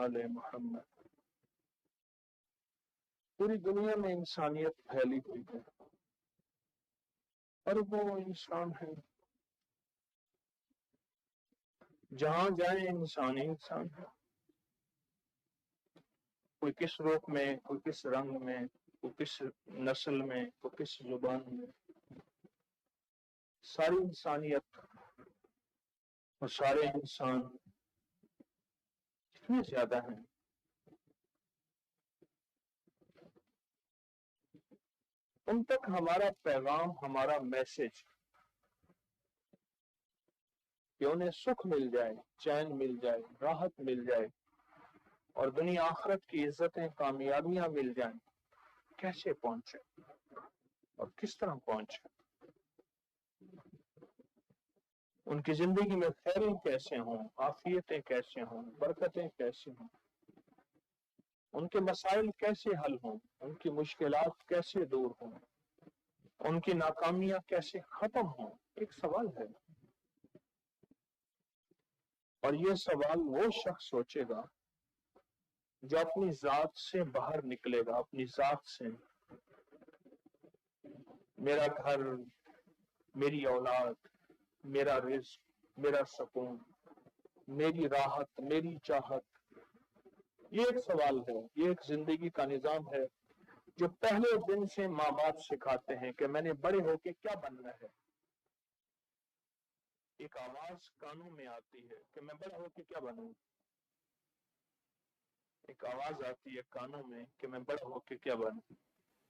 آل محمد۔ پوری دنیا میں انسانیت پھیلی ہوئی ہے اور وہ انسان ہے، جہاں جائیں انسان ہی انسان ہے، کوئی کس روپ میں، کوئی کس رنگ میں، کوئی کس نسل میں، کوئی کس زبان میں، ساری انسانیت اور سارے انسان کتنے زیادہ ہیں۔ ان تک ہمارا پیغام، ہمارا میسج کہ انہیں سکھ مل جائے، چین مل جائے، راحت مل جائے اور دنیا آخرت کی عزتیں، کامیابیاں مل جائیں، کیسے پہنچے اور کس طرح پہنچے؟ ان کی زندگی میں خیریں کیسے ہوں، عافیتیں کیسے ہوں، برکتیں کیسے ہوں، ان کے مسائل کیسے حل ہوں، ان کی مشکلات کیسے دور ہوں، ان کی ناکامیاں کیسے ختم ہوں، ایک سوال ہے۔ اور یہ سوال وہ شخص سوچے گا جو اپنی ذات سے باہر نکلے گا، اپنی ذات سے، میرا گھر، میری اولاد، میرا رزق، میرا سکون، میری راحت، میری چاہت، یہ ایک سوال ہے، یہ ایک زندگی کا نظام ہے جو پہلے دن سے ماں باپ سکھاتے ہیں کہ میں نے بڑے ہو کے کیا بننا ہے۔ ایک آواز کانوں میں آتی ہے کہ میں بڑا ہو کے کیا بنوں، ایک آواز آتی ہے کانوں میں کہ میں بڑا ہو کے کیا بنوں،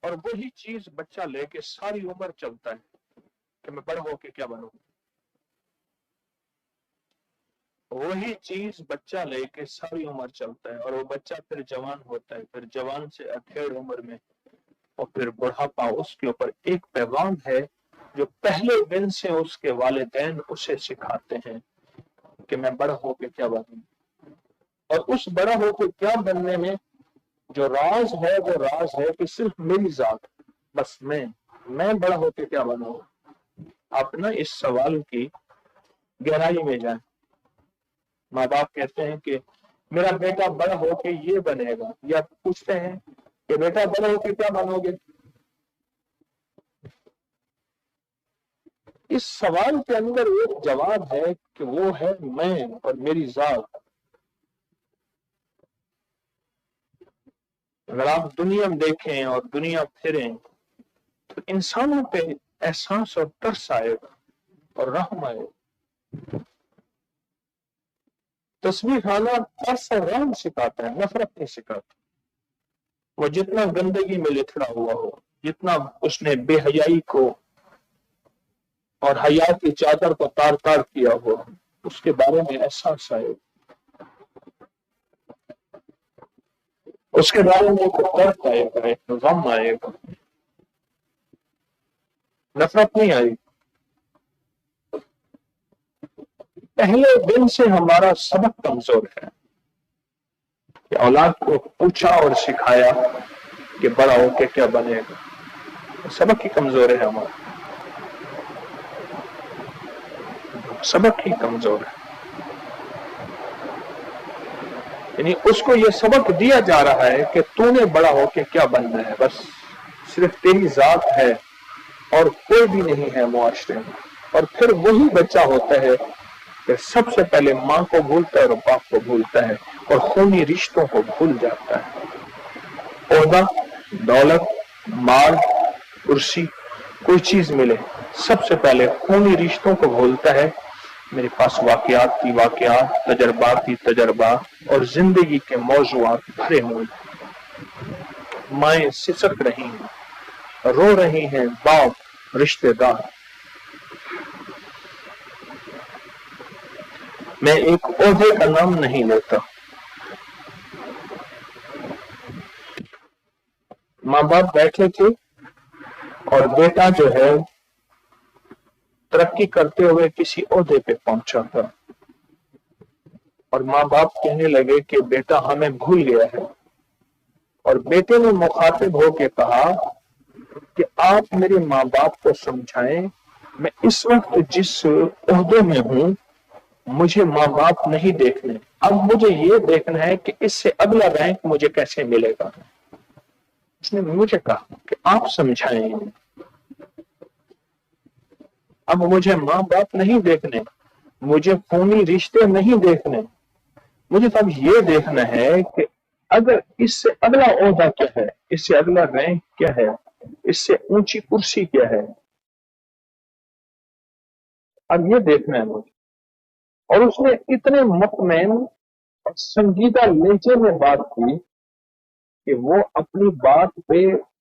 اور وہی چیز بچہ لے کے ساری عمر چلتا ہے کہ میں بڑا ہو کے کیا بنوں۔ وہی چیز بچہ لے کے ساری عمر چلتا ہے اور وہ بچہ پھر جوان ہوتا ہے، پھر جوان سے اکھیڑ عمر میں اور پھر بڑھاپا، اس کے اوپر ایک پیغام ہے جو پہلے دن سے اس کے والدین اسے سکھاتے ہیں کہ میں بڑا ہو کے کیا بنوں۔ اور اس بڑا ہو کے کیا بننے میں جو راز ہے وہ راز ہے کہ صرف میری ذات، بس میں بڑا ہو کے کیا بنوں۔ آپ نا اس سوال کی گہرائی میں جائیں۔ ماں باپ کہتے ہیں کہ میرا بیٹا بڑا ہو کے یہ بنے گا، یا پوچھتے ہیں کہ بیٹا بڑا ہو کے کیا بنو گے۔ اس سوال کے اندر ایک جواب ہے کہ وہ ہے میں اور میری ذات۔ اگر آپ دنیا میں دیکھیں اور دنیا پھریں تو انسانوں پہ احساس اور ترس آئے گا اور رحم آئے گا۔ تصویر خانہ ترس اور رحم سکھاتا ہے، نفرت نہیں سکھاتا۔ وہ جتنا گندگی میں لتھڑا ہوا ہو، جتنا اس نے بے حیائی کو اور حیا کی چادر کو تار تار کیا ہوا، اس کے بارے میں احساس آئے گا، اس کے بارے میں ایک درد آئے گا، ایک غم آئے گا، نفرت نہیں آئے گی۔ پہلے دن سے ہمارا سبق کمزور ہے کہ اولاد کو پوچھا اور سکھایا کہ بڑا ہو کے کیا بنے گا، سبق ہی کمزور ہے ہمارا، سبق ہی کمزور ہے۔ یعنی اس کو یہ سبق دیا جا رہا ہے کہ تو نے بڑا ہو کے کیا بننا ہے، بس صرف تیری ذات ہے اور کوئی بھی نہیں ہے معاشرے میں۔ اور پھر وہی بچہ ہوتا ہے کہ سب سے پہلے ماں کو بھولتا ہے اور باپ کو بھولتا ہے اور خونی رشتوں کو بھول جاتا ہے۔ عہدہ، دولت، مال، کرسی، کوئی چیز ملے، سب سے پہلے خونی رشتوں کو بھولتا ہے۔ میرے پاس واقعات کی واقعات، تجربات کی تجربات اور زندگی کے موضوعات بھرے ہوئے، مائیں سسک رہی ہیں، رو رہی ہیں، باپ، رشتہ دار۔ میں ایک عہدے کا نام نہیں لیتا۔ ماں باپ بیٹھے تھے اور بیٹا جو ہے ترقی کرتے ہوئے کسی عہدے پہ پہنچا تھا، اور ماں باپ کہنے لگے کہ بیٹا ہمیں بھول گیا ہے، اور بیٹے نے مخاطب ہو کے کہا کہ آپ میرے ماں باپ کو سمجھائیں، میں اس وقت جس عہدے میں ہوں مجھے ماں باپ نہیں دیکھنے، اب مجھے یہ دیکھنا ہے کہ اس سے اگلا رینک مجھے کیسے ملے گا۔ اس نے مجھے کہا کہ آپ سمجھائیں، اب مجھے ماں باپ نہیں دیکھنے، مجھے خونی رشتے نہیں دیکھنے، مجھے تو اب یہ دیکھنا ہے کہ اگر اس سے اگلا عہدہ کیا ہے، اس سے اگلا رینک کیا ہے، اس سے اونچی کرسی کیا ہے، اب یہ دیکھنا ہے مجھے۔ اور اس نے اتنے مطمئن اور سنجیدہ لہجے میں بات کی کہ وہ اپنی بات پہ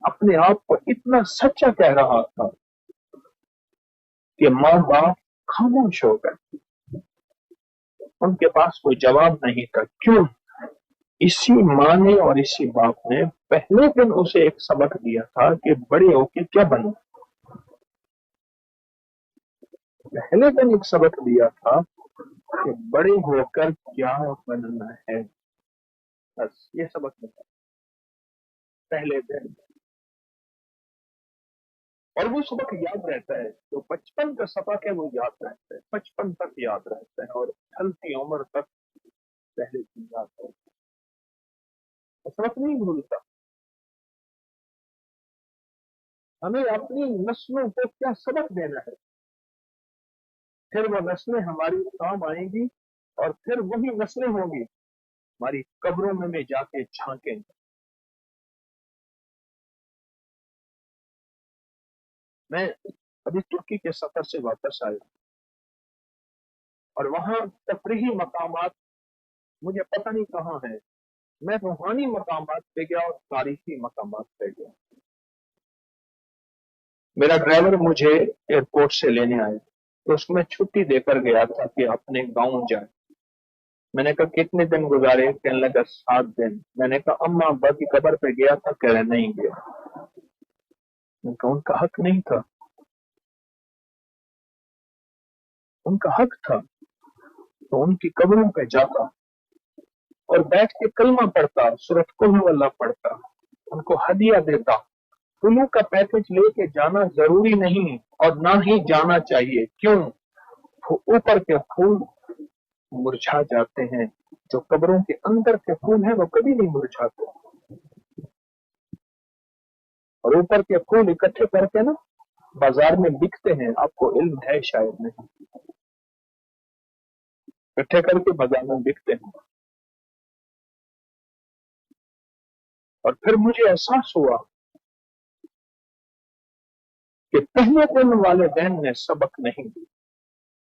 اپنے آپ کو اتنا سچا کہہ رہا تھا کہ ماں باپ خاموش ہو گئے، ان کے پاس کوئی جواب نہیں تھا۔ کیوں؟ اسی ماں نے اور اسی باپ نے پہلے دن اسے ایک سبق دیا تھا کہ بڑے ہو کے کیا بننا۔ پہلے دن ایک سبق دیا تھا کہ بڑے ہو کر کیا بننا ہے، بس یہ سبق ملا پہلے دن۔ اور وہ سبق یاد رہتا ہے، جو بچپن کا سبق ہے وہ یاد رہتا ہے، بچپن تک یاد رہتا ہے اور ڈھلتی عمر تک پہلے دن یاد رہتا ہے، وہ سبق نہیں بھولتا۔ ہمیں اپنی نسلوں کو کیا سبق دینا ہے، پھر وہ نسلیں ہماری کام آئیں گی اور پھر وہی نسلیں ہوں گی ہماری قبروں میں جا کے جھانکیں گے۔ میں ابھی ترکی کے سفر سے واپس آیا اور وہاں تفریحی مقامات مجھے پتہ نہیں کہاں ہیں، میں روحانی مقامات پہ گیا اور تاریخی مقامات پہ گیا۔ میرا ڈرائیور مجھے ایئرپورٹ سے لینے آیا تو اس میں چھٹی دے کر گیا تھا کہ اپنے گاؤں جائے۔ میں نے کہا کتنے دن گزارے؟ کہنے لگا 7 دن۔ میں نے کہا اماں ابا کی قبر پہ گیا تھا؟ کہہ رہے نہیں گیا۔ میں نے کہا ان کا حق نہیں تھا، ان کا حق تھا تو ان کی قبروں پہ جاتا اور بیٹھ کے کلمہ پڑھتا، سورۃ قل ہو اللہ پڑھتا، ان کو ہدیہ دیتا۔ طلوع کا پیکج لے کے جانا ضروری نہیں اور نہ ہی جانا چاہیے۔ کیوں؟ اوپر کے پھول مرجھا جاتے ہیں، جو قبروں کے اندر کے پھول ہیں وہ کبھی نہیں مرجھاتے، اور اوپر کے پھول اکٹھے کر کے نا بازار میں بکتے ہیں، آپ کو علم ہے شاید نہیں، اکٹھے کر کے بازار میں بکتے ہیں۔ اور پھر مجھے احساس ہوا کہ پہلے دن والدین نے سبق نہیں دی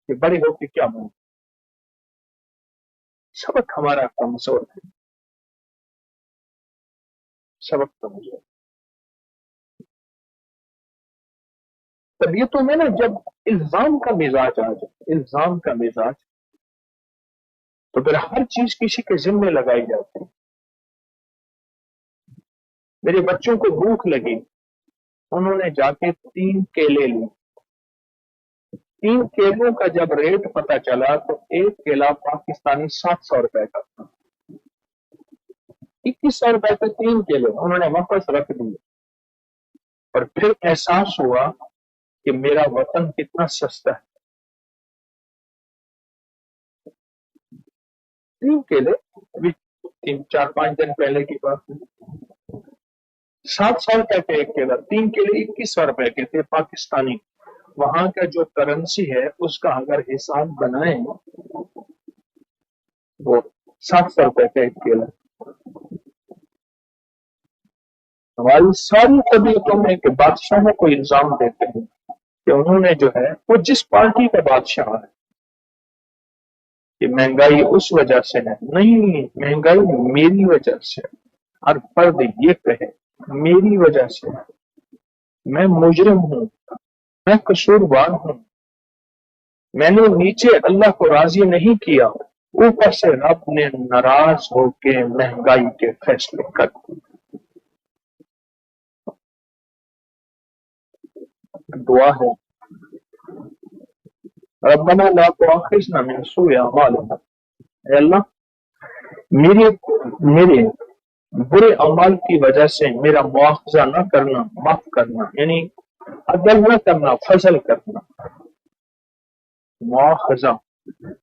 کہ بڑے ہو کے کیا بنیں۔ سبق ہمارا کمزور ہے، سبق کمزور۔ طبیعتوں میں نا جب الزام کا مزاج آ جائے، الزام کا مزاج، تو پھر ہر چیز کسی کے ذمے لگائی جاتی ہے۔ میرے بچوں کو بھوک لگی، انہوں نے جا کے 3 کیلے لی۔ 3 کیلوں کا جب ریٹ پتا چلا تو ایک کیلا پاکستانی 700 روپے کا تھا۔ 2100 روپے کے 3 کیلے انہوں نے واپس رکھ دیے، اور پھر احساس ہوا کہ میرا وطن کتنا سستا ہے۔ 3 کیلے ابھی 4-5 دن پہلے کی بات ہے، 700 روپے کا ایک کیلا، 3 کیلے 2100 روپے کے تھے پاکستانی۔ وہاں کا جو کرنسی ہے اس کا اگر حساب بنائیں وہ 700 روپے کا ایک کیلا۔ ہماری ساری طبیعتوں میں کہ بادشاہوں کو الزام دیتے ہیں کہ انہوں نے جو ہے وہ جس پارٹی کا بادشاہ ہے کہ مہنگائی اس وجہ سے ہے، نہیں، مہنگائی میری وجہ سے۔ ہر فرد یہ کہے میری وجہ سے، میں مجرم ہوں، میں قصوروار ہوں، میں نے نیچے اللہ کو راضی نہیں کیا، اوپر سے رب نے ناراض ہو کے مہنگائی کے فیصلے کر دیے۔ دعا ہے ربنا لا تؤاخذنا من سوء اعمالنا، اے اللہ میرے برے اعمال کی وجہ سے میرا مواخذہ نہ کرنا، معاف کرنا، یعنی عدل نہ کرنا، فضل کرنا، مواخذہ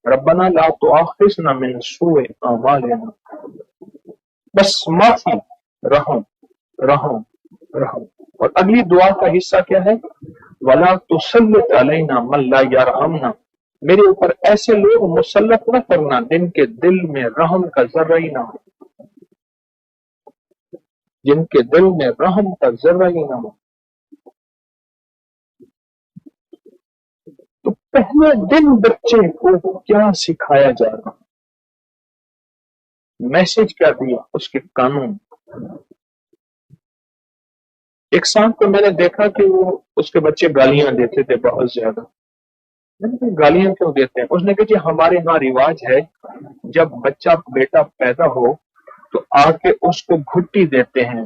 रब्बना ला तुआखिज़ना मिन सूए अमालिना, बस माफी, रहम रहम रहम। और अगली दुआ का हिस्सा क्या है? वला तुसल्लित अलैना मन ला यरहमना, मेरे ऊपर ऐसे लोग मुसल्लत न करना जिनके दिल में रहम का जर्रा ही ना हो, जिनके दिल में रहम का जर्रा ही ना हो। तो पहले दिन बच्चे को क्या सिखाया जा रहा, मैसेज क्या दिया, उसके कानून। एक साथ तो मैंने देखा कि वो उसके बच्चे गालियां देते थे बहुत ज्यादा। मैंने कहा गालियां क्यों देते हैं? उसने कहा जी हमारे यहाँ रिवाज है, जब बच्चा बेटा पैदा हो तो आके उसको घुट्टी देते हैं,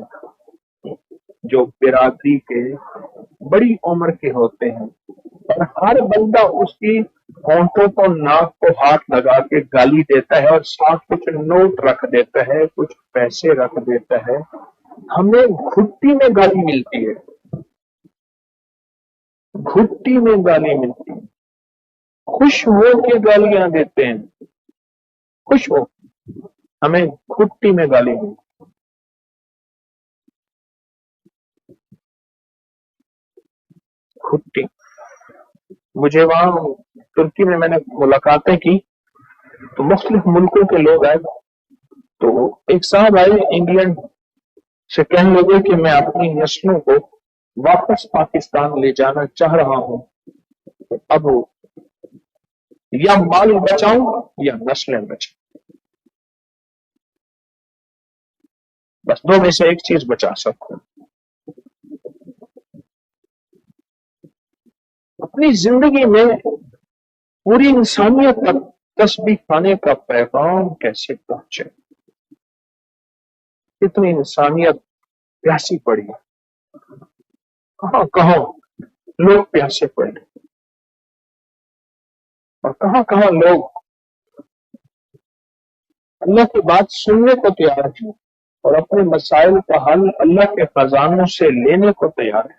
जो बिरादरी के बड़ी उम्र के होते हैं, और हर बंदा उसकी होंठों को नाक को हाथ लगा के गाली देता है और साथ कुछ नोट रख देता है, कुछ पैसे रख देता है। हमें घुट्टी में गाली मिलती है, घुट्टी में गाली मिलती है। खुश हो के गालियां देते हैं, खुश हो, हमें घुट्टी में गाली मिलती। घुट्टी। मुझे वहां तुर्की में मैंने मुलाकातें की तो मुख्तलिफ मुल्कों के लोग आए, तो एक साहब आए इंग्लैंड से, कहने लगे कि मैं अपनी नस्लों को वापस पाकिस्तान ले जाना चाह रहा हूं, तो अब या माल बचाऊं या नस्लें बचाऊं, बस दो में से एक चीज बचा सकता हूं। अपनी जिंदगी में पूरी इंसानियत तक तस्बीह खाने का पैगाम कैसे पहुंचे? इतनी इंसानियत प्यासी पड़ी है, कहां कहां लोग प्यासे पड़े, और कहां कहां लोग अल्लाह की बात सुनने को तैयार है और अपने मसाइल का हल अल्लाह के खजानों से लेने को तैयार है।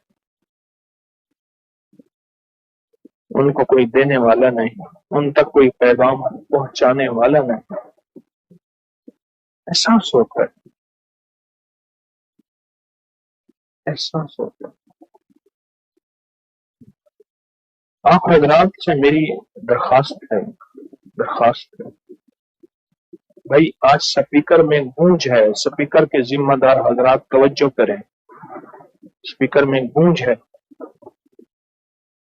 उनको कोई देने वाला नहीं, उन तक कोई पैगाम पहुंचाने वाला नहीं। एहसास होता है, एहसास होता है। आप हजरात से मेरी दरखास्त है, दरखास्त है भाई, आज स्पीकर में गूंज है, स्पीकर के जिम्मेदार हजरात तवज्जो करें, स्पीकर में गूंज है।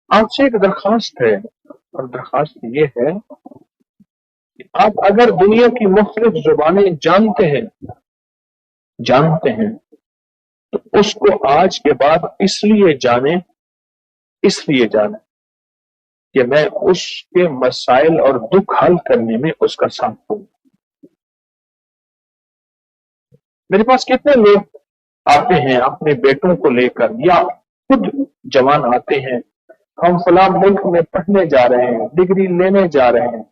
आपसे एक दरखास्त है, और दरखास्त ये है कि आप अगर दुनिया की मुख्तलिफ जुबानें जानते हैं तो उसको आज के बाद इसलिए जाने कि मैं उसके मसाइल और दुख हल करने में उसका साथ दूं। मेरे पास कितने लोग आते हैं अपने बेटों को लेकर, या खुद जवान आते हैं, हम फला मुल्क में पढ़ने जा रहे हैं, डिग्री लेने जा रहे हैं।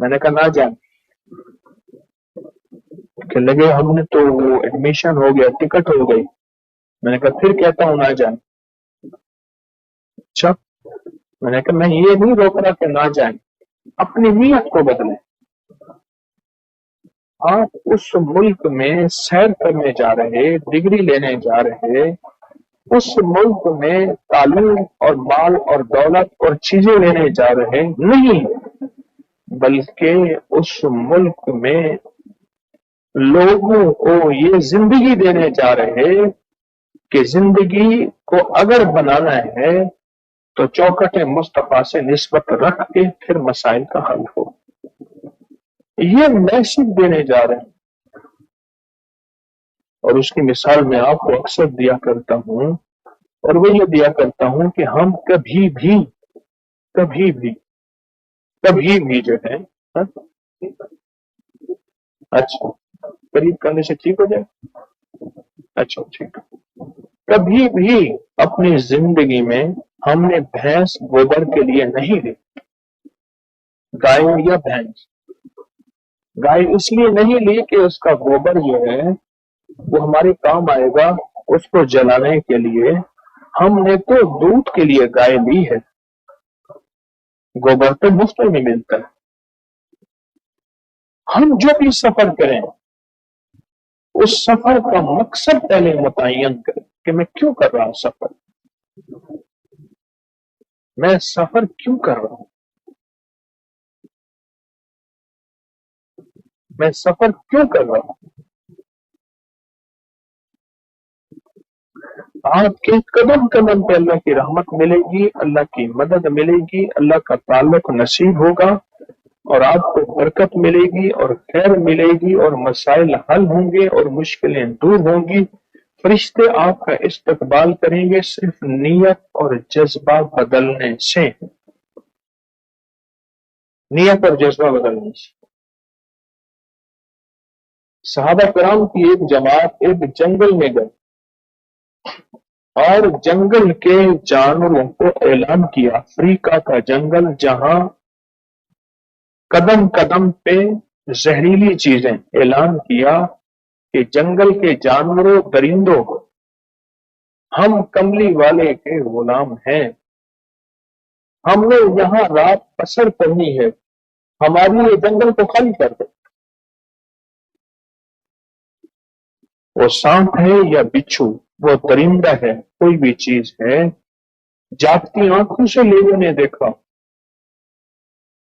मैंने कहा ना जाए, कि लगे हमने तो वो एडमिशन हो गया, टिकट हो गई। मैंने कहा फिर कहता हूं ना जाए। अच्छा, मैंने कहा मैं ये नहीं रोक रहा कि ना जाए, अपनी नीयत को बदलें। आप उस मुल्क में सैर करने जा रहे, डिग्री लेने जा रहे, उस मुल्क में तालीम और माल और दौलत और चीजें लेने जा रहे नहीं, बल्कि उस मुल्क में लोगों को ये जिंदगी देने जा रहे कि जिंदगी को अगर बनाना है तो चौकट मुस्तफा से निस्बत रख के फिर मसाइल का हल हो। ये मैसेज देने जा रहे हैं, और उसकी मिसाल मैं आपको अक्सर दिया करता हूं, और वो ये दिया करता हूं कि हम कभी भी जो है, हा? अच्छा, करीब करने से ठीक हो जाए। अच्छा ठीक, कभी भी अपनी जिंदगी में हमने भैंस गोबर के लिए नहीं ली, गाय या भैंस। गाय इसलिए नहीं ली कि उसका गोबर जो है वो हमारे काम आएगा उसको जलाने के लिए। हमने तो दूध के लिए गाय ली है। गोबर तो मुफ्त में मिलता है। हम जो भी सफर करें उस सफर का मकसद पहले मुतय्यन करें कि मैं क्यों कर रहा हूं सफर, मैं सफर क्यों कर रहा हूं, मैं सफर क्यों कर रहा हूं। आपके कदम कदम पे अल्लाह की रहमत मिलेगी, अल्लाह की मदद मिलेगी, अल्लाह का ताल्लुक नसीब होगा और आपको बरकत मिलेगी और खैर मिलेगी और मसाइल हल होंगे और मुश्किलें दूर होंगी। फरिश्ते आपका इस्तकबाल करेंगे सिर्फ नियत और जज्बा बदलने से, नियत और जज्बा बदलने से। सहाबा कराम की एक जमात एक जंगल में गए और जंगल के जानवरों को ऐलान किया, अफ्रीका का जंगल जहां कदम कदम पे जहरीली चीजें, ऐलान किया कि जंगल के जानवरों दरिंदों हम कमली वाले के गुलाम हैं, हमने यहाँ रात बसर करनी है, हमारी ये जंगल को खाली कर दो। वो सांप है या बिच्छू, वो दरिंदा है, कोई भी चीज है, जागती आंखों से लोगों ने देखा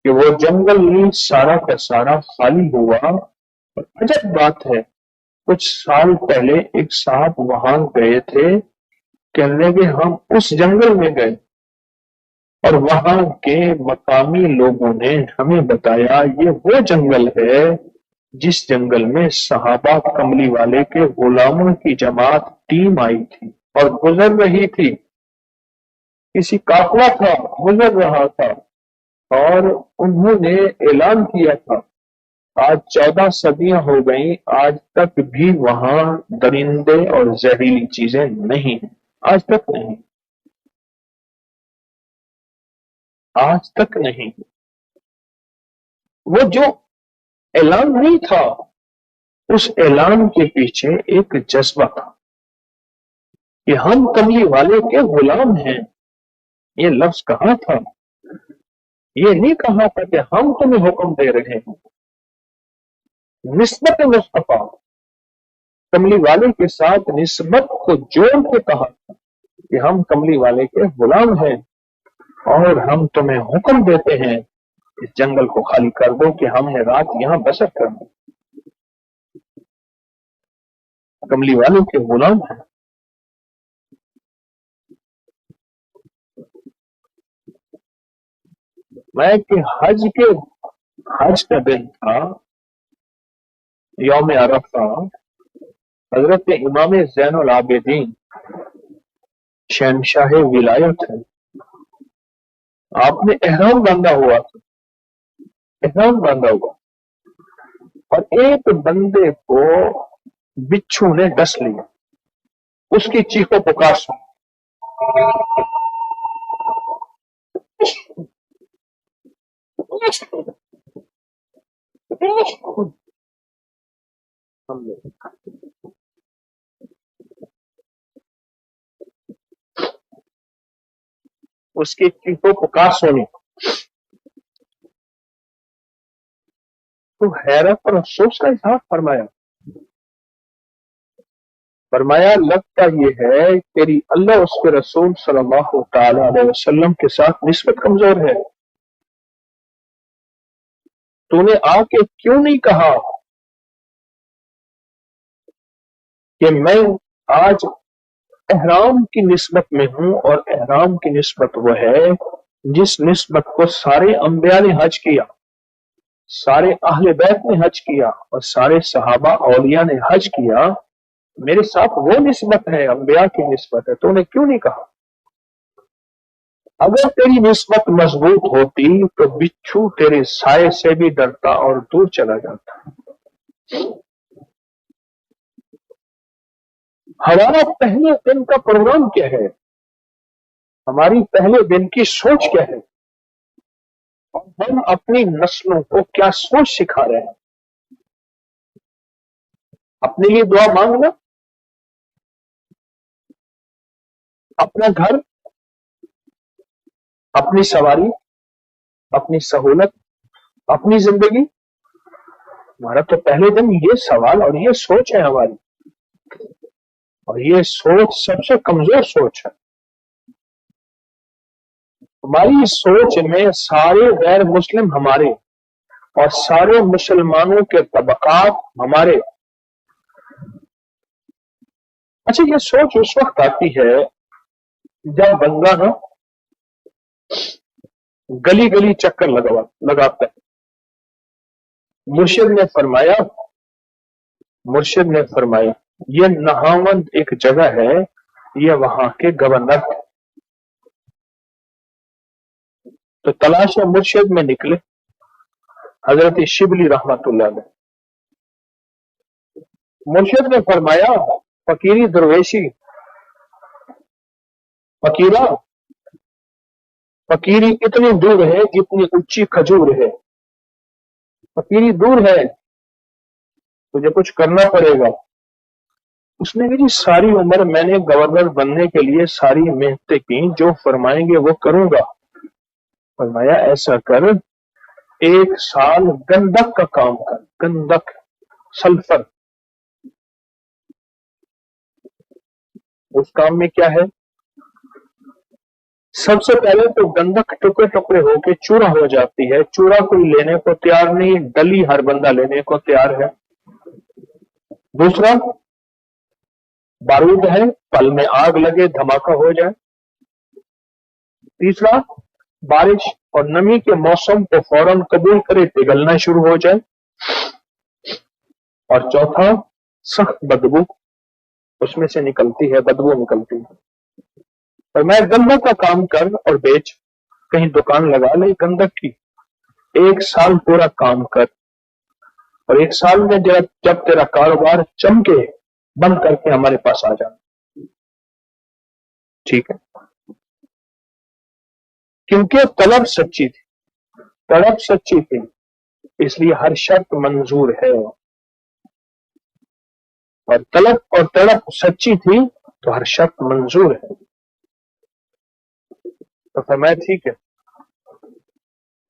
कि वो जंगल सारा का सारा खाली हुआ। और अजब बात है, कुछ साल पहले एक साहब वहां गए थे, कहने लगे हम उस जंगल में गए और वहां के मकामी लोगों ने हमें बताया ये वो जंगल है जिस जंगल में सहाबा कमली वाले के गुलामों की जमात टीम आई थी और गुजर रही थी, किसी काफिला था गुजर रहा था और उन्होंने ऐलान किया था। आज 14 सदियां हो गई, आज तक भी वहां दरिंदे और जहरीली चीजें नहीं है, आज तक नहीं, आज तक नहीं। वो जो ऐलान नहीं था, उस ऐलान के पीछे एक जज्बा था कि हम कमली वाले के गुलाम हैं। ये लफ्ज कहा था, ये नहीं कहा था कि हम तुम्हें हुक्म दे रहे हैं। निस्बत मुस्तफा, कमली वाले के साथ निस्बत को जोड़ के कहा था कि हम कमली वाले के गुलाम हैं और हम तुम्हें हुक्म देते हैं इस जंगल को खाली कर दो कि हमने रात यहां बसर करनी। कमली वालों के गुलाम हैं। मैं कि हज का दिन था, यौम अरफा, हजरत इमाम ज़ैनुल आबिदीन शहनशाह विलायत है, आपने एहराम बांधा हुआ था, एहराम बांधा हुआ और एक बंदे को बिच्छू ने डस लिया, उसकी चीखों पुकार सुन उसकी चीखों पुकार सुनी तो हैरत और अफसोस का इजहार फरमाया। फरमाया लगता ये है तेरी अल्लाह उसके रसूल सल्लल्लाहु तआला अलैहि वसल्लम के साथ निस्बत कमजोर है। तूने आके क्यों नहीं कहा कि मैं आज एहराम की निस्बत में हूं, और एहराम की निस्बत वो है जिस निस्बत को सारे अंबिया ने हज किया, सारे अहले बैत ने हज किया और सारे सहाबा औलिया ने हज किया। मेरे साथ वो निस्बत है, अंबिया की निस्बत है, तूने क्यों नहीं कहा? अगर तेरी निस्बत मजबूत होती तो बिच्छू तेरे साए से भी डरता और दूर चला जाता। हमारा पहले दिन का प्रोग्राम क्या है, हमारी पहले दिन की सोच क्या है, और हम अपनी नस्लों को क्या सोच सिखा रहे हैं? अपने लिए दुआ मांगना, अपना घर, अपनी सवारी, اپنی سہولت، اپنی زندگی؟ ہمارا تو پہلے دن یہ سوال اور یہ سوچ ہے ہماری، اور یہ سوچ سب سے کمزور سوچ ہے۔ ہماری سوچ میں سارے غیر مسلم ہمارے اور سارے مسلمانوں کے طبقات ہمارے۔ اچھا، یہ سوچ اس وقت آتی ہے جب بندہ نا گلی گلی چکر لگاتا ہے۔ مرشد نے فرمایا یہ نہاوند ایک جگہ ہے، یہ وہاں کے گورنر ہے۔ تو تلاش مرشد میں نکلے حضرت شبلی رحمت اللہ علیہ۔ مرشد نے فرمایا فقیری درویشی، فقیری اتنی دور ہے جتنی اونچی کھجور ہے۔ فقیری دور ہے، تجھے کچھ کرنا پڑے گا۔ اس نے کہا جی ساری عمر میں نے گورنر بننے کے لیے ساری محنتیں کی، جو فرمائیں گے وہ کروں گا۔ فرمایا ایسا کر، 1 سال گندک کا کام کر، گندک، سلفر۔ اس کام میں کیا ہے؟ سب سے پہلے تو گندک ٹکڑے ٹکڑے ہو کے چورا ہو جاتی ہے، چورا کوئی لینے کو تیار نہیں، ڈلی ہر بندہ لینے کو تیار ہے۔ دوسرا بارود ہے، پل میں آگ لگے دھماکہ ہو جائے۔ تیسرا بارش اور نمی کے موسم کو فوراً قبول کرے، پگھلنا شروع ہو جائے۔ اور چوتھا سخت بدبو اس میں سے نکلتی ہے، بدبو نکلتی ہے۔ اور میں گندک کا کام کر اور بیچ، کہیں دکان لگا لے گندک کی، 1 سال پورا کام کر، اور 1 سال میں جب تیرا کاروبار چمکے بند کر کے ہمارے پاس آ جانا۔ ٹھیک ہے، کیونکہ طلب سچی تھی، اس لیے ہر شرط منظور ہے، اور طلب اور تڑپ سچی تھی تو ہر شرط منظور ہے۔ تو فرمایا ٹھیک ہے،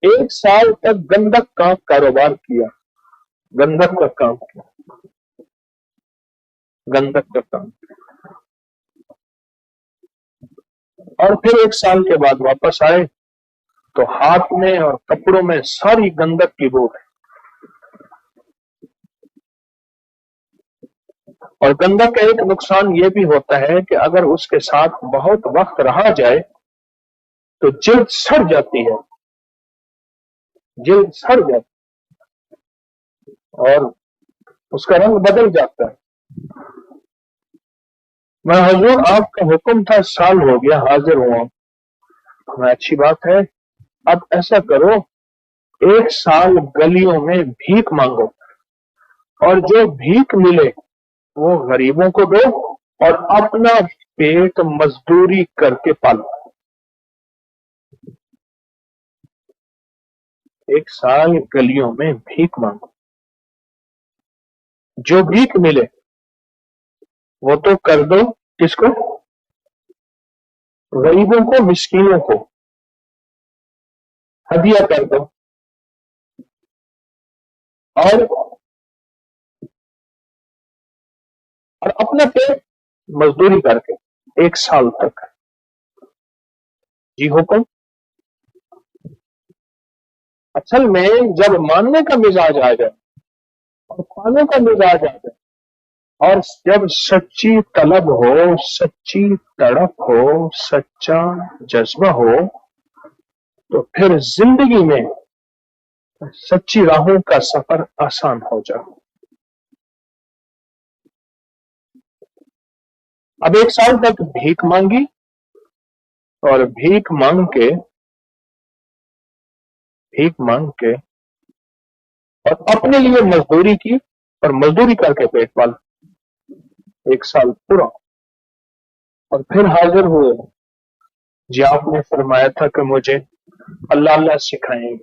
1 سال تک گندک کا کاروبار کیا، گندک کا کام کیا، گندک کا کام کیا، اور پھر 1 سال کے بعد واپس آئے تو ہاتھ میں اور کپڑوں میں ساری گندک کی بو ہے۔ اور گندک کا ایک نقصان یہ بھی ہوتا ہے کہ اگر اس کے ساتھ بہت وقت رہا جائے تو جلد سڑ جاتی ہے، جلد سڑ جاتی اور اس کا رنگ بدل جاتا ہے۔ میں حضور آپ کا حکم تھا، سال ہو گیا، حاضر ہوا۔ میں اچھی بات ہے، اب ایسا کرو 1 سال گلیوں میں بھیک مانگو، اور جو بھیک ملے وہ غریبوں کو دو، اور اپنا پیٹ مزدوری کر کے پالو۔ 1 سال گلیوں میں بھیک مانگو، جو بھیک ملے وہ تو کر دو، کس کو؟ غریبوں کو، مسکینوں کو ہدیہ کر دو، اور اپنا پیٹ مزدوری کر کے 1 سال تک۔ جی حکم۔ اصل میں جب ماننے کا مزاج آ جائے اور پانے کا مزاج آ جائے، اور جب سچی طلب ہو، سچی تڑپ ہو، سچا جذبہ ہو، تو پھر زندگی میں سچی راہوں کا سفر آسان ہو جائے۔ اب 1 سال تک بھیک مانگی، اور بھیک مانگ کے اور اپنے لیے مزدوری کی، اور مزدوری کر کے پیٹ پال 1 سال پورا، اور پھر حاضر ہوئے۔ جی آپ نے فرمایا تھا کہ مجھے اللہ اللہ سکھائیں گے،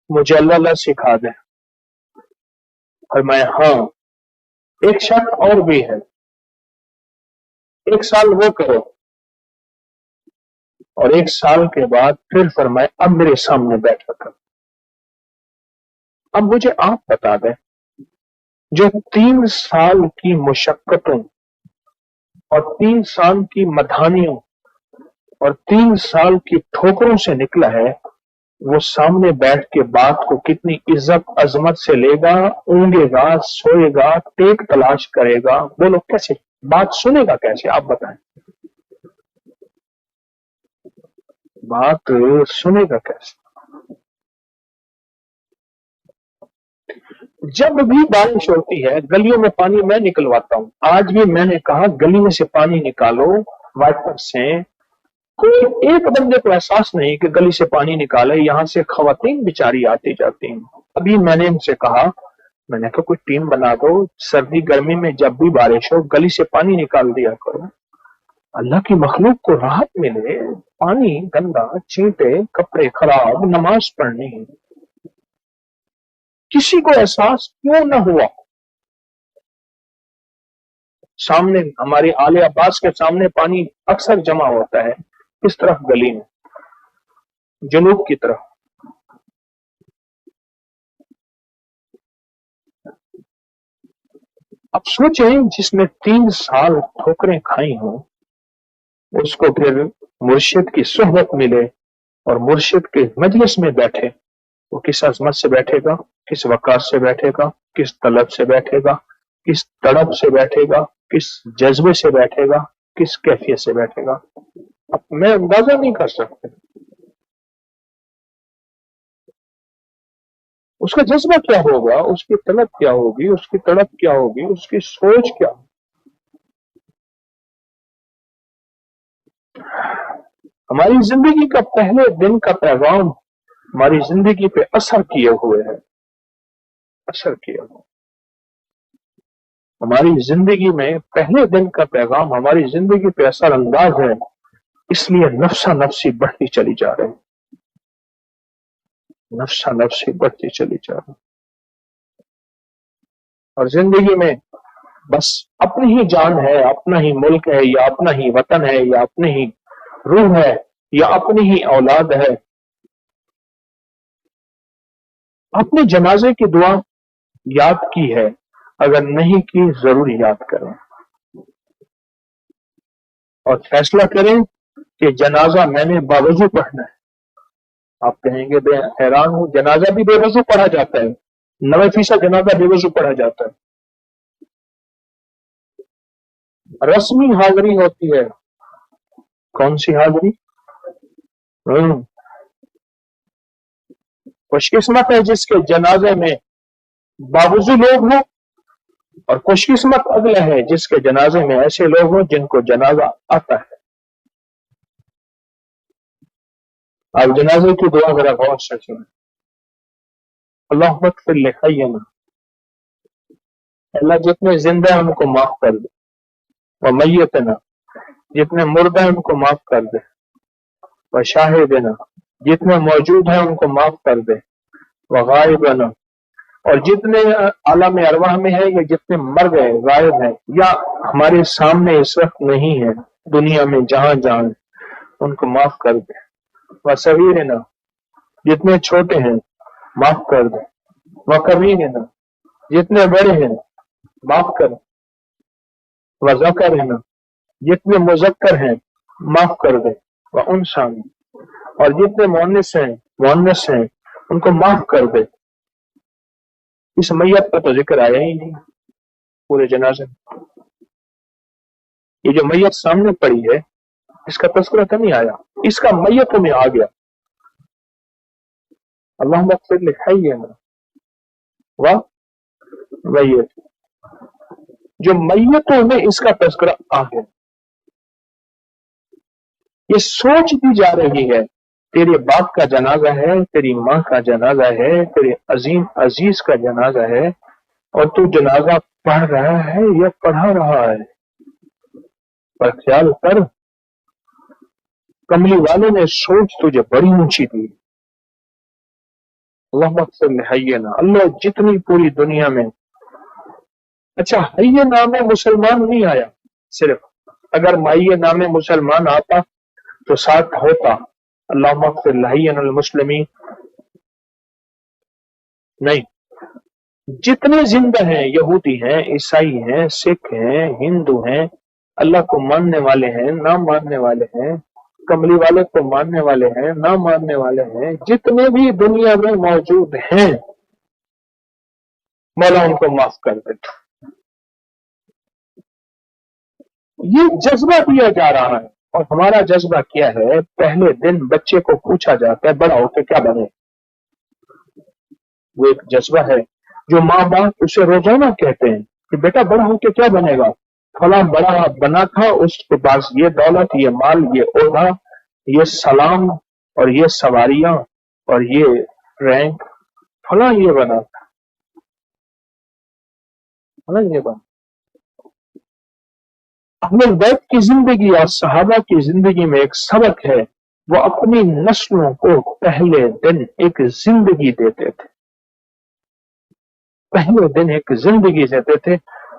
مجھے اللہ اللہ سکھا دیں۔ فرمایا ہاں، ایک شرط اور بھی ہے، 1 سال وہ کرو اور 1 سال کے بعد پھر فرمائے اب میرے سامنے بیٹھا کر. اب مجھے آپ بتا دیں جو 3 سال کی مشقتوں اور 3 سال کی مدھانیوں اور 3 سال کی ٹھوکروں سے نکلا ہے، وہ سامنے بیٹھ کے بات کو کتنی عزت عظمت سے لے گا، اونگے گا، سوئے گا، ٹیک تلاش کرے گا. بولو کیسے بات سنے گا؟ کیسے آپ بتائیں؟ بات سنے گا کیسے؟ جب بھی بارش ہوتی ہے گلیوں میں پانی میں نکلواتا ہوں. آج بھی میں نے کہا گلی میں سے پانی نکالو وائپر سے. کوئی ایک بندے کو احساس نہیں کہ گلی سے پانی نکالے. یہاں سے خواتین بیچاری آتی جاتی ہیں. ابھی میں نے ان سے کہا، میں نے کہا کوئی ٹیم بنا دو، سردی گرمی میں جب بھی بارش ہو گلی سے پانی نکال دیا کرو، اللہ کی مخلوق کو راحت ملے. پانی گندا، چینٹے، کپڑے خراب، نماز پڑھنی. کسی کو احساس کیوں نہ ہوا؟ سامنے ہمارے آل عباس کے سامنے پانی اکثر جمع ہوتا ہے. کس طرف؟ گلی میں، جنوب کی طرف. اب سوچیں جس نے 3 سال ٹھوکریں کھائی ہوں، اس کو پھر مرشد کی صحبت ملے اور مرشد کے مجلس میں بیٹھے، وہ کس عظمت سے بیٹھے گا، کس وقار سے بیٹھے گا، کس طلب سے بیٹھے گا، کس تڑپ سے بیٹھے گا، کس جذبے سے بیٹھے گا، کس کیفیت سے بیٹھے گا. اب میں اندازہ نہیں کر سکتا اس کا جذبہ کیا ہوگا، اس کی طلب کیا ہوگی، اس کی تڑپ کیا ہوگی، اس کی سوچ کیا. ہماری زندگی کا پہلے دن کا پیغام ہماری زندگی پہ اثر کیے ہوئے ہے. اثر کیا ہماری زندگی میں پہلے دن کا پیغام ہماری زندگی پہ اثر انداز ہے. اس لیے نفسا نفسی بڑھتی چلی جا رہی، نفسا نفسی بڑھتی چلی جا رہی. اور زندگی میں بس اپنی ہی جان ہے، اپنا ہی ملک ہے، یا اپنا ہی وطن ہے، یا اپنی ہی روح ہے، یا اپنی ہی اولاد ہے. اپنے جنازے کی دعا یاد کی ہے؟ اگر نہیں کی ضرور یاد کریں اور فیصلہ کریں کہ جنازہ میں نے باوضو پڑھنا ہے. آپ کہیں گے بے حیران ہوں، جنازہ بھی بے وضو پڑھا جاتا ہے. 90% جنازہ بے وضو پڑھا جاتا ہے. رسمی حاضری ہوتی ہے. کون سی حاضری؟ خوش قسمت ہے جس کے جنازے میں باوضو لوگ ہوں، اور خوش قسمت اگلا ہے جس کے جنازے میں ایسے لوگ ہوں جن کو جنازہ آتا ہے. آپ جنازے کی دعا ذرا غور سے سنیں. اللہم اغفر لحینا، اللہ جتنے زندہ ہیں ان کو معاف کر دے. ومیتنا، جتنے مردہ ہیں ان کو معاف کر دے. وشاہدنا، جتنے موجود ہیں ان کو معاف کر دے. وغائبنا، اور جتنے عالم ارواح میں ہے یا جتنے مر گئے غائب ہیں یا ہمارے سامنے اس وقت نہیں ہے دنیا میں جہاں جہاں، ان کو معاف کر دے. وصغیرنا، جتنے چھوٹے ہیں معاف کر دے. وکبیرنا، جتنے بڑے ہیں معاف کر. وذکرنا، جتنے مذکر ہیں معاف کر دے. وانثینا، اور جتنے مؤنث ہیں ان کو معاف کر دے. اس میت کا تو ذکر آیا ہی نہیں پورے جنازے میں. یہ جو میت سامنے پڑی ہے اس کا تذکرہ تو نہیں آیا، اس کا میتوں میں آ گیا. اللہم اغفر لحینا ومیت، جو میتوں میں اس کا تذکرہ آ گیا. یہ سوچ دی جا رہی ہے تیرے باپ کا جنازہ ہے، تیری ماں کا جنازہ ہے، تیرے عظیم عزیز کا جنازہ ہے، اور تو جنازہ پڑھ رہا ہے یا پڑھا رہا ہے. پر خیال کر، کملی والے نے سوچ تجھے بڑی اونچی دی. اللہم اغفر لحینا، اللہ جتنی پوری دنیا میں. اچھا، حی نام مسلمان نہیں آیا صرف. اگر مائی نام مسلمان آتا तो साथ होता अल्लाहुम्मा अग़फ़िर लहय्यना अल-मुस्लिमीन। नहीं, जितने जिंदा हैं, यहूदी हैं, ईसाई हैं, सिख हैं, हिंदू हैं, अल्लाह को मानने वाले हैं, ना मानने वाले हैं, कमली वाले को मानने वाले हैं, ना मानने वाले हैं, जितने भी दुनिया में मौजूद हैं, मौला उनको माफ कर देता। ये जज्बा दिया जा रहा है। और हमारा जज्बा क्या है? पहले दिन बच्चे को पूछा जाता है बड़ा होकर क्या बने। वो एक जज्बा है जो माँ बाप उसे रोजाना कहते हैं कि बेटा बड़ा होकर क्या बनेगा। फला बड़ा बना था, उसके पास ये दौलत, ये माल, ये ओढ़ा, ये सलाम और ये सवारियां और ये रैंक, फला ये बना था, फला ये बना। अहले बैत की जिंदगी और सहाबा की जिंदगी में एक सबक है, वो अपनी नस्लों को पहले दिन एक जिंदगी देते थे। पहले दिन एक जिंदगी देते थे,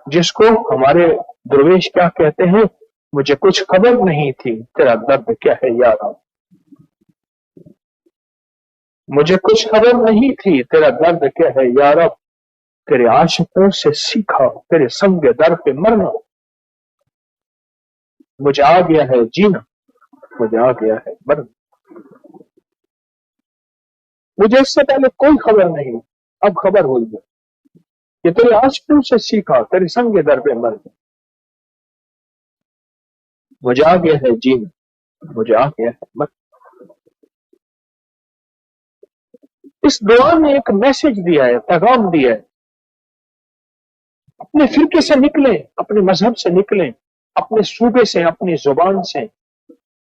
जिसको हमारे दरवेश क्या कहते हैं, मुझे कुछ खबर नहीं थी तेरा दर्द क्या है यारा, मुझे कुछ खबर नहीं थी तेरा दर्द क्या है यारा, तेरे आशिकों से सीखा तेरे संग दर पे मरना, मुझे आ गया है जीना, मुझे आ गया है मरना। मुझे इससे पहले कोई खबर नहीं, अब खबर हुई है कि तेरे आशिकों से सीखा तेरे संग दर पे मरना, मुझे आ गया है जीना, मुझे आ गया है मरना। इस दुआ ने एक मैसेज दिया है, पैगाम दिया है। अपने फिरके से निकले, अपने मजहब से निकले, अपने सूबे से, अपनी जुबान से,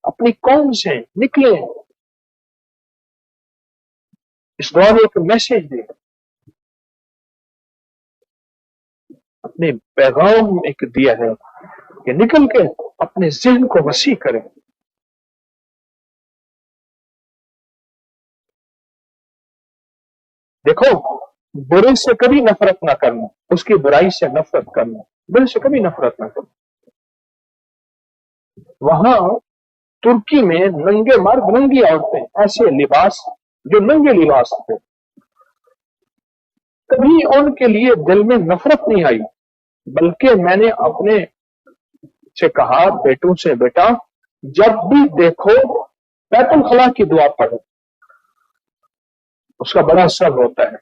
अपनी कौम से निकले। इस दुआ ने एक मैसेज दिया, अपने पैगाम एक दिया है कि निकल के अपने ज़हन को वसी करें। देखो, बुरे से कभी नफरत ना करना, उसकी बुराई से नफरत करना, बुरे से कभी नफरत ना करना। वहां तुर्की में नंगे मर्द, नंगी औरतें, ऐसे लिबास जो नंगे लिबास थे, कभी उनके लिए दिल में नफरत नहीं आई, बल्कि मैंने अपने से कहा बेटों से, बेटा जब भी देखो बैतुल खला की दुआ पढ़ो, उसका बड़ा असर होता है।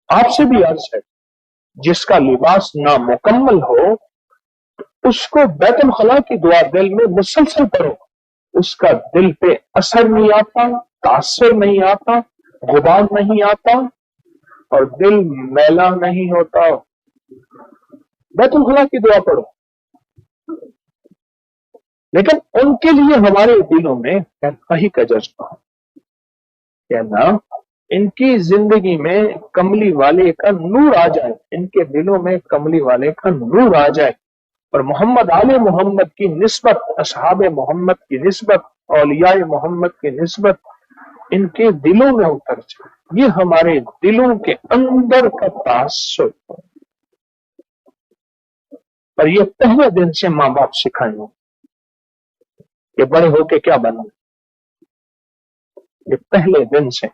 आपसे भी अर्ज है, जिसका लिबास नामुकम्मल हो उसको बैतुल खला की दुआ दिल में मुसलसल पढ़ो, उसका दिल पे असर नहीं आता, तासुर नहीं आता, गुबार नहीं आता और दिल मैला नहीं होता। बैतुल खला की दुआ पढ़ो। लेकिन उनके लिए हमारे दिलों में खैरख्वाही का जज्बा है, कहना इनकी जिंदगी में कमली वाले का नूर आ जाए, इनके दिलों में कमली वाले का नूर आ जाए और मोहम्मद आले मोहम्मद की निस्बत, असहाबे मोहम्मद की निस्बत, औलियाए मोहम्मद की निस्बत इनके दिलों में उतर जाए। ये हमारे दिलों के अंदर का तासुर है। और ये पहले दिन से माँ बाप सिखाएंगे कि बड़े होके क्या बनना। ये पहले दिन से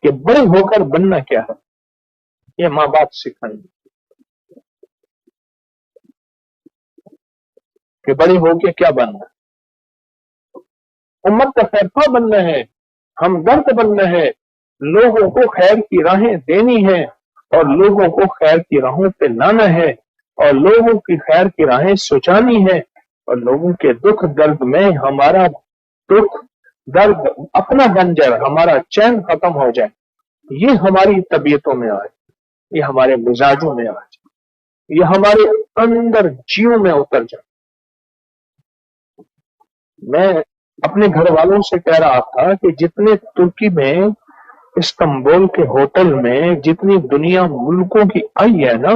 कि बड़े होकर बनना क्या है, ये माँ बाप सिखाएंगे कि बड़े होके क्या बनना है। उम्मत का खैरख्वाह बनना है, हमदर्द बनना है, लोगों को खैर की राहें देनी है और लोगों को खैर की राहों पे लाना है और लोगों की खैर की राहें सुझानी है और लोगों के दुख दर्द में हमारा दुख दर्द अपना बन जाए, हमारा चैन खत्म हो जाए। ये हमारी तबीयतों में आए, ये हमारे मिजाजों में आ जाए, ये हमारे अंदर जीवों में उतर जाए। मैं अपने घर वालों से कह रहा था कि जितने तुर्की में, इस्तांबुल के होटल में जितनी दुनिया मुल्कों की आई है ना,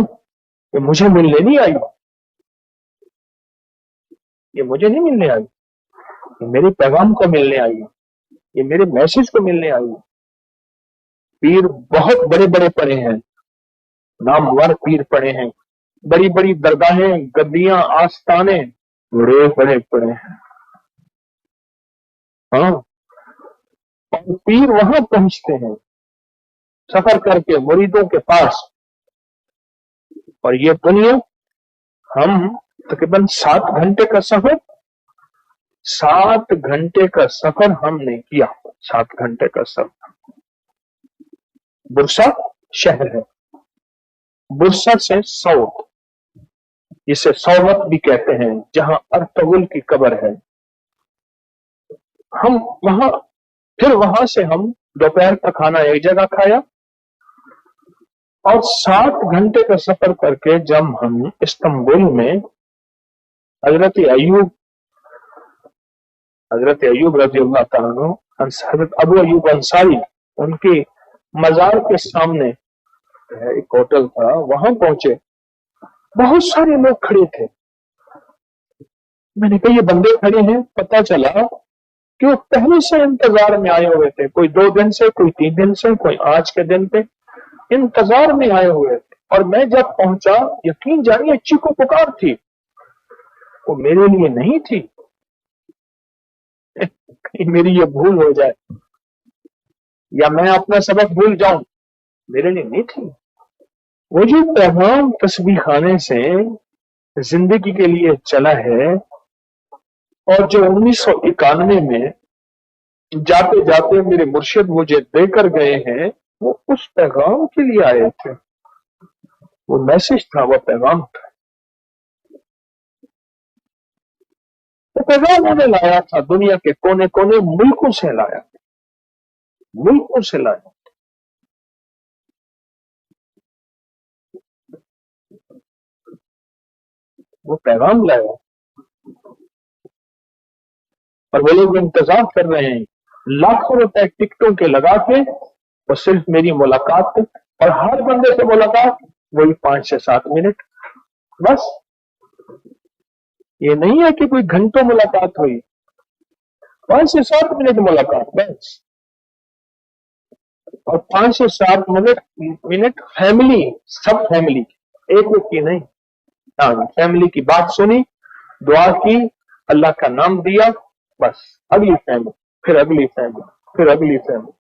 ये मुझे मिलने नहीं आई, ये मुझे नहीं मिलने आई, ये मेरे पैगाम को मिलने आई, ये मेरे मैसेज को मिलने आई। पीर बहुत बड़े बड़े पड़े हैं, नामवर पीर पड़े हैं, बड़ी बड़ी दरगाहें, गद्दियां, आस्थाने बड़े बड़े पड़े हैं, हाँ, और पीर वहां पहुंचते हैं सफर करके मुरीदों के पास, और ये दुनिया, हम तकरीबन 7 घंटे का सफर, 7 घंटे का सफर हमने किया। 7 घंटे का सफर। बुरसा शहर है, बुरसा से सौत, जिसे सौवत भी कहते हैं, जहां अर्तगुल की कब्र है। हम वहां, फिर वहां से हम दोपहर का खाना एक जगह खाया, और 7 घंटे का सफर करके जब हम इस्तांबुल में हजरत अयूब रजी अल्लाह तआला अन्हु, हजरत अबू अयूब अंसारी, उनके मजार के सामने एक होटल था, वहां पहुंचे। बहुत सारे लोग खड़े थे। मैंने कहा ये बंदे खड़े हैं। पता चला कि वो पहले से इंतजार में आए हुए थे, कोई 2 दिन से, कोई 3 दिन से, कोई आज के दिन पे इंतजार में आए हुए थे। और मैं जब पहुंचा, यकीन जानिए चीखो पुकार थी, वो मेरे लिए नहीं थी। कहीं मेरी ये भूल हो जाए या मैं अपना सबक भूल जाऊं, मेरे लिए नहीं थी। वो जो पैगाम तस्बीह खाने से जिंदगी के लिए चला है, और जो 1991 में जाते जाते मेरे मुर्शिद मुझे देकर गए हैं, वो उस पैगाम के लिए आए थे। वो मैसेज था, वो पैगाम था। वो पैगाम उन्हें लाया था, दुनिया के कोने कोने मुल्कों से लाया, मुल्कों से लाया। वो पैगाम लाया, और वो लोग इंतजार कर रहे हैं लाखों रुपए टिकटों के लगा के, वो सिर्फ मेरी मुलाकात, और हर बंदे से मुलाकात वही 5 से 7 मिनट बस। ये नहीं है कि कोई घंटों मुलाकात हुई, 5 से 7 मिनट मुलाकात बस। और 5 से 7 मिनट फैमिली, सब फैमिली, एक व्यक्ति नहीं। हाँ, फैमिली की बात सुनी, दुआ की, अल्लाह का नाम दिया, बस। अगली फैमिली, फिर अगली फैमिली, फिर अगली फैमिली।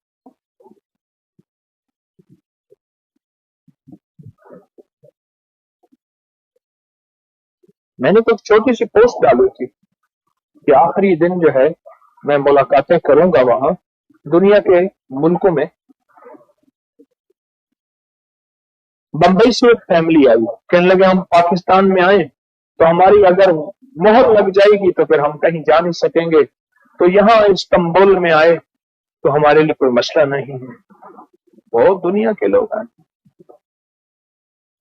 मैंने तो छोटी सी पोस्ट डाली थी कि आखिरी दिन जो है मैं मुलाकातें करूंगा वहां दुनिया के मुल्कों में। बंबई से एक फैमिली आई, कहने लगे हम पाकिस्तान में आए तो हमारी अगर मोहर लग जाएगी तो फिर हम कहीं जा नहीं सकेंगे, तो यहाँ इस्तांबुल में आए तो हमारे लिए कोई मसला नहीं है। बहुत दुनिया के लोग आए,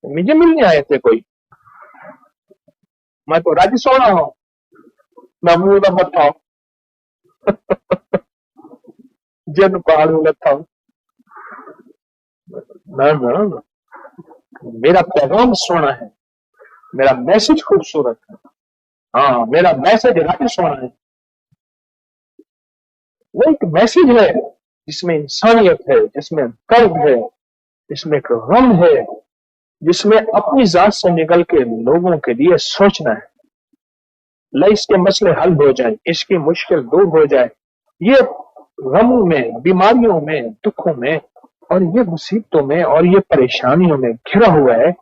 मुझे मिलने आए थे कोई। मैं तो राजी सोना हूं, मैं मुंह मत था जन पहाड़ में था ना, मेरा पैगाम सोना है, मेरा मैसेज खूबसूरत है। हाँ, मेरा मैसेज राजी सोना है। वो एक मैसेज है जिसमें इंसानियत है, जिसमें दर्द है, जिसमें एक गम है, जिसमें अपनी जात से निकल के लोगों के लिए सोचना है, ला इसके मसले हल हो जाए, इसकी मुश्किल दूर हो जाए। ये गमों में, बीमारियों में, दुखों में, और ये मुसीबतों में, और ये परेशानियों में घिरा हुआ है।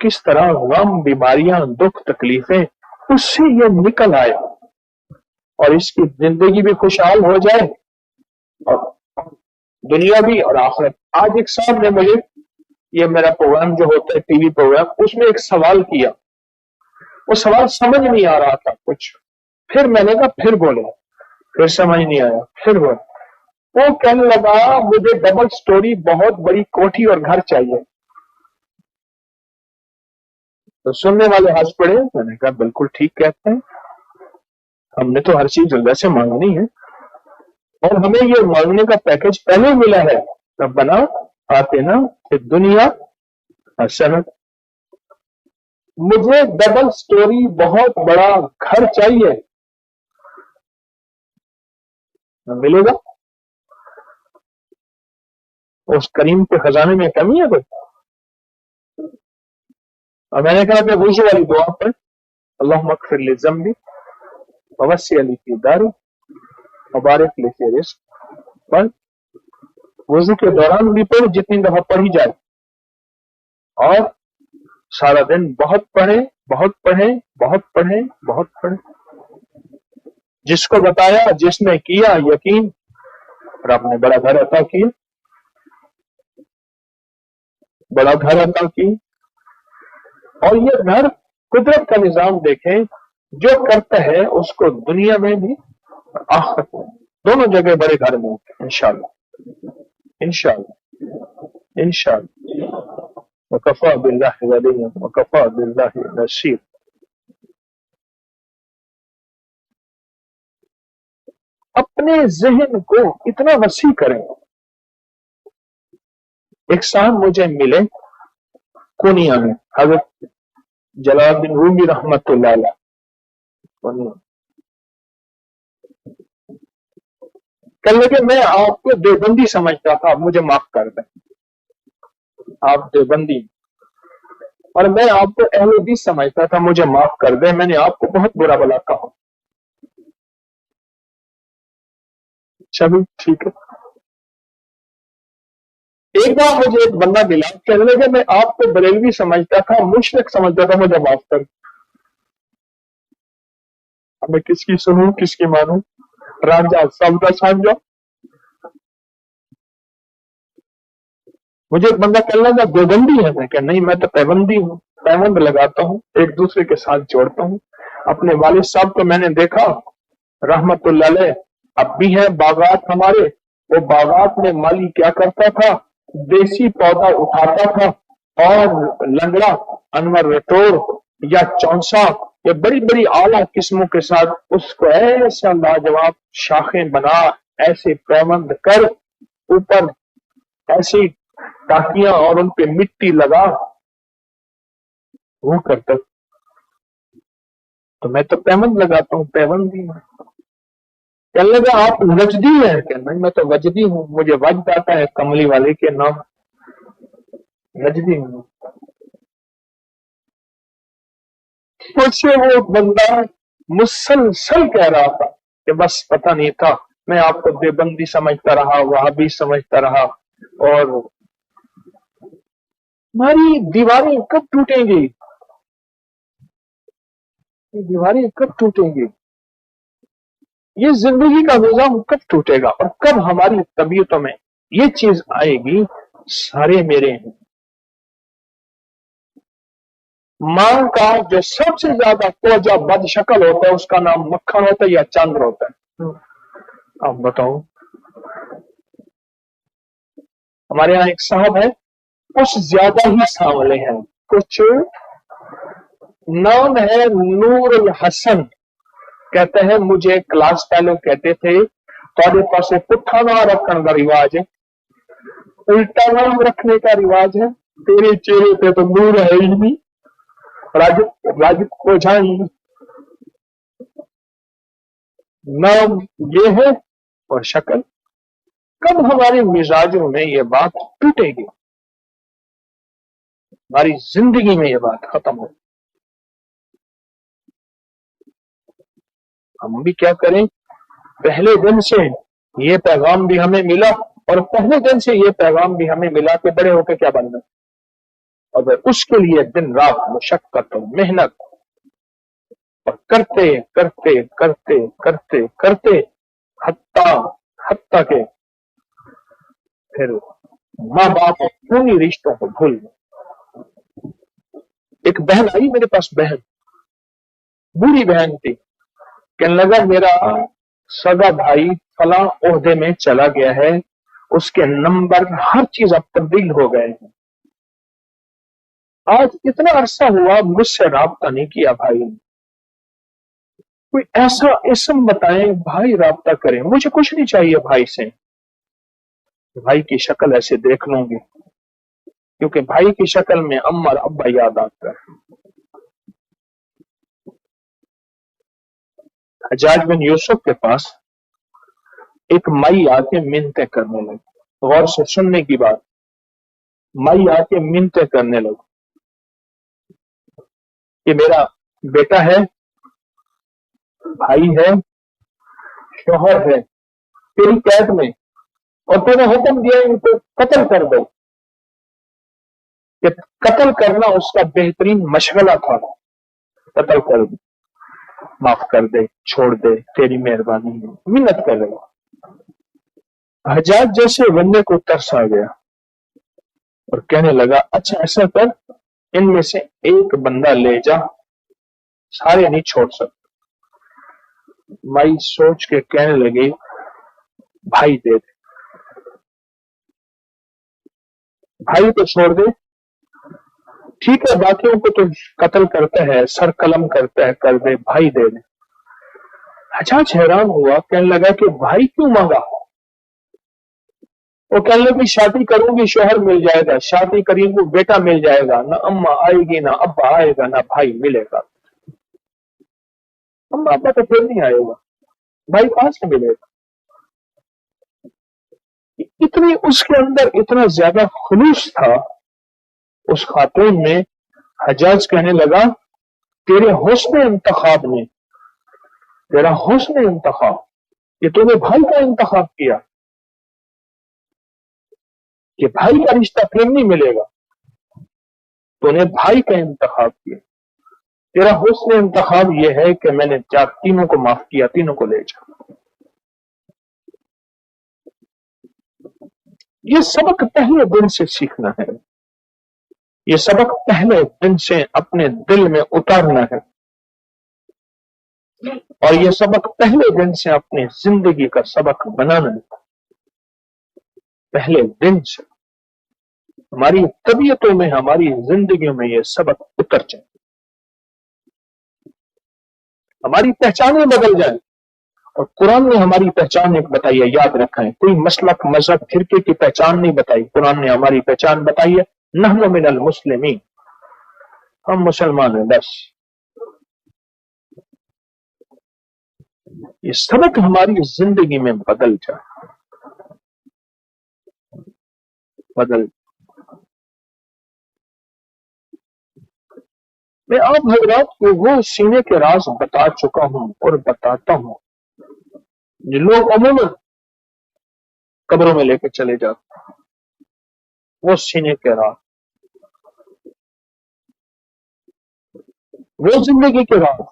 किस तरह गम, बीमारियां, दुख, तकलीफें, उससे ये निकल आए और इसकी जिंदगी भी खुशहाल हो जाए, और दुनिया भी और आखिरत। आज एक साहब ने मुझे, ये मेरा प्रोग्राम जो होता है टीवी प्रोग्राम, उसमें एक सवाल किया, वो सवाल समझ नहीं आ रहा था कुछ, फिर मैंने कहा फिर बोले, फिर समझ नहीं आया, फिर बोले। वो कहने लगा मुझे डबल स्टोरी बहुत बड़ी कोठी और घर चाहिए। तो सुनने वाले हंस पड़े। मैंने कहा बिल्कुल ठीक कहते हैं, हमने तो हर चीज वैसे मांगनी है, और हमें ये मांगने का पैकेज पहले मिला है, रब्बना आतिना फिद दुनिया हसनत। मुझे डबल स्टोरी बहुत बड़ा घर चाहिए, मिलेगा? उस करीम के खजाने में कमी है कोई? और मैंने कहा कि वही वाली दुआ पर, अल्लाह मगफिर लिज़म्बी ववस्सी अली की दारी मुबारक लिखिए रिस्क पर वजू के दौरान भी पढ़ो जितनी दफा पढ़ी जाए, और सारा दिन बहुत पढ़े, बहुत पढ़े, बहुत पढ़े, बहुत पढ़े। जिसको बताया, जिसने किया, यकीन रब ने बड़ा घर अता किया, बड़ा घर अता की। और ये घर कुदरत का निजाम देखें, जो करता है उसको दुनिया में भी और आखिरत में दोनों जगह बड़े घर में इंशाअल्लाह, इंशाअल्लाह, इंशाअल्लाह। वकफा बिल्लाहि वलिय्यन वकफा बिल्लाहि नसीर। अपने जहन को इतना वसी करें। एक साहब मुझे मिले कोनिया में, हजरत जलालुद्दीन रूमी रहमतुल्लाह अलैह, कहने लगे मैं आपको देवबंदी समझता था, मुझे माफ कर दें, आप देवबंदी, और मैं आपको अहले हदीस समझता था, मुझे माफ कर दें, मैंने आपको बहुत बुरा भला कहा। चलो ठीक है। एक बार मुझे एक बंदा मिला, कहने लगे मैं आपको बरेलवी समझता था, मुशरिक समझता था, मुझे माफ कर। अब मैं किसकी सुनूं, किसकी मानूं? राजा सबका साझा। मुझे एक बंदा कहने लगा देवबंदी है, मैं क्या नहीं, मैं तो पैबंदी हूँ, पैबंद लगाता हूँ, एक दूसरे के साथ जोड़ता हूँ। अपने वालिद साहब को मैंने देखा रहमतुल्लाह अलैह, अब भी है बागात हमारे, वो बागात में माली क्या करता था, देसी पौधा उठाता था और लंगड़ा, अनवर रटोर या चौंसा या बड़ी बड़ी आला किस्मों के साथ उसको ऐसा लाजवाब शाखें बना, ऐसे पैबंद कर, ऊपर ऐसी टाकियां और उन पे मिट्टी लगा, वो करता। तो मैं तो पैबंद लगाता हूँ, पैबंदी हूं। कहने लगा आप वजदी हैं क्या? नहीं, मैं तो वजदी हूँ, मुझे वजद आता है कमली वाले के नाम, वजदी हूँ। मुझसे वो बंदा मुसलसल कह रहा था कि बस पता नहीं था, मैं आपको देवबंदी समझता रहा, वहाबी समझता रहा, और हमारी दीवारें कब टूटेंगी, दीवारें कब टूटेंगी, ये जिंदगी का निजाम कब टूटेगा, और कब हमारी तबीयतों में ये चीज आएगी, सारे मेरे हैं। मां का जो सबसे ज्यादा कोजा बदशक्ल होता है उसका नाम मक्खन होता है या चंद्र होता है? आप बताओ। हमारे यहाँ एक साहब है, कुछ ज्यादा ही सांवले हैं, कुछ, नाम है नूरुल हसन। कहते हैं मुझे क्लास फेलो कहते थे थोड़े पासे पुट्ठा नाम रखने का रिवाज है, उल्टा नाम रखने का रिवाज है, तेरे चेहरे पे तो नूर है ही नहीं, राजिब राजिब को जान, नाम ये है और शक्ल। कब हमारे मिजाजों में ये बात टूटेगी, हमारी जिंदगी में ये बात खत्म हो। हम भी क्या करें, पहले दिन से ये पैगाम भी हमें मिला, और पहले दिन से ये पैगाम भी हमें मिला कि बड़े होकर क्या बनना, अगर उसके लिए दिन रात मुशक्कत और मेहनत और करते करते करते करते करते हत्ता हत्ता के फिर माँ बाप और पूरी रिश्तों को भूल गए। एक बहन आई मेरे पास, बहन, बूढ़ी बहन थी, कहने लगा मेरा सगा भाई फला ओहदे में चला गया है, उसके नंबर हर चीज अब तब्दील हो गए हैं, आज इतना अरसा हुआ मुझसे राब्ता नहीं किया भाई ने, कोई ऐसा इसम बताएं भाई राब्ता करें, मुझे कुछ नहीं चाहिए भाई से, भाई की शक्ल ऐसे देख लूंगी, क्योंकि भाई की शक्ल में अम्मा और अब्बा याद आता है। हज्जाज बिन यूसुफ के पास एक माई आके मिन्नतें करने लगी, गौर से सुनने की बात, माई आके मिन्नतें करने लगी कि मेरा बेटा है, भाई है, शोहर है, تیری قید میں، اور تو نے حکم دیا ان کو قتل کر دو، کہ قتل کرنا اس کا بہترین مشغلہ تھا، قتل کر دو، معاف کر دے، چھوڑ دے، تیری مہربانی ہے، منت کر رہے۔ حجاج جیسے بندے کو ترس آ گیا اور کہنے لگا اچھا ایسا کر، ان میں سے ایک بندہ لے جا، سارے نہیں چھوڑ سکتے۔ مائی سوچ کے کہنے لگی بھائی دے دے، بھائی تو چھوڑ دے، ٹھیک ہے باقیوں کو تو قتل کرتا ہے، سر قلم کرتا ہے، کر دے، بھائی دے دے۔ حجاج حیران ہوا، کہنے لگا کہ بھائی کیوں مانگا؟ وہ کہنے لگی شادی کروں گی شوہر مل جائے گا، شادی کریں گے بیٹا مل جائے گا، نہ اماں آئے گی نہ ابا آئے گا نہ بھائی ملے گا۔ اماں ابا تو پھر نہیں آئے گا، بھائی کہاں سے ملے گا؟ اتنی اس کے اندر اتنا زیادہ خلوص تھا اس خاتون میں۔ حجاج کہنے لگا تیرے حسن انتخاب نے، تیرا حسن انتخاب، کہ تو نے بھائی کا انتخاب کیا کہ بھائی کا رشتہ پھر نہیں ملے گا، تو نے بھائی کا انتخاب کیا، تیرا حسن انتخاب یہ ہے کہ میں نے تینوں کو معاف کیا، تینوں کو لے جا۔ یہ سبق پہلے دن سے سیکھنا ہے، یہ سبق پہلے دن سے اپنے دل میں اتارنا ہے، اور یہ سبق پہلے دن سے اپنی زندگی کا سبق بنانا ہے۔ پہلے دن سے ہماری طبیعتوں میں، ہماری زندگیوں میں یہ سبق اتر جائے، ہماری پہچانیں بدل جائیں۔ اور قرآن نے ہماری پہچان ایک بتائی ہے، یاد رکھیں، کوئی مسلک مذہب فرقے کی پہچان نہیں بتائی، قرآن نے ہماری پہچان بتائی ہے، نحن من المسلمین، ہم مسلمان ہیں بس۔ یہ سبق ہماری زندگی میں بدل جائے، بدل۔ میں آپ حضرات کو وہ سینے کے راز بتا چکا ہوں اور بتاتا ہوں جو لوگ عموماً قبروں میں لے کے چلے جاتے ہیں، وہ سینے کے راز، وہ زندگی کے راز،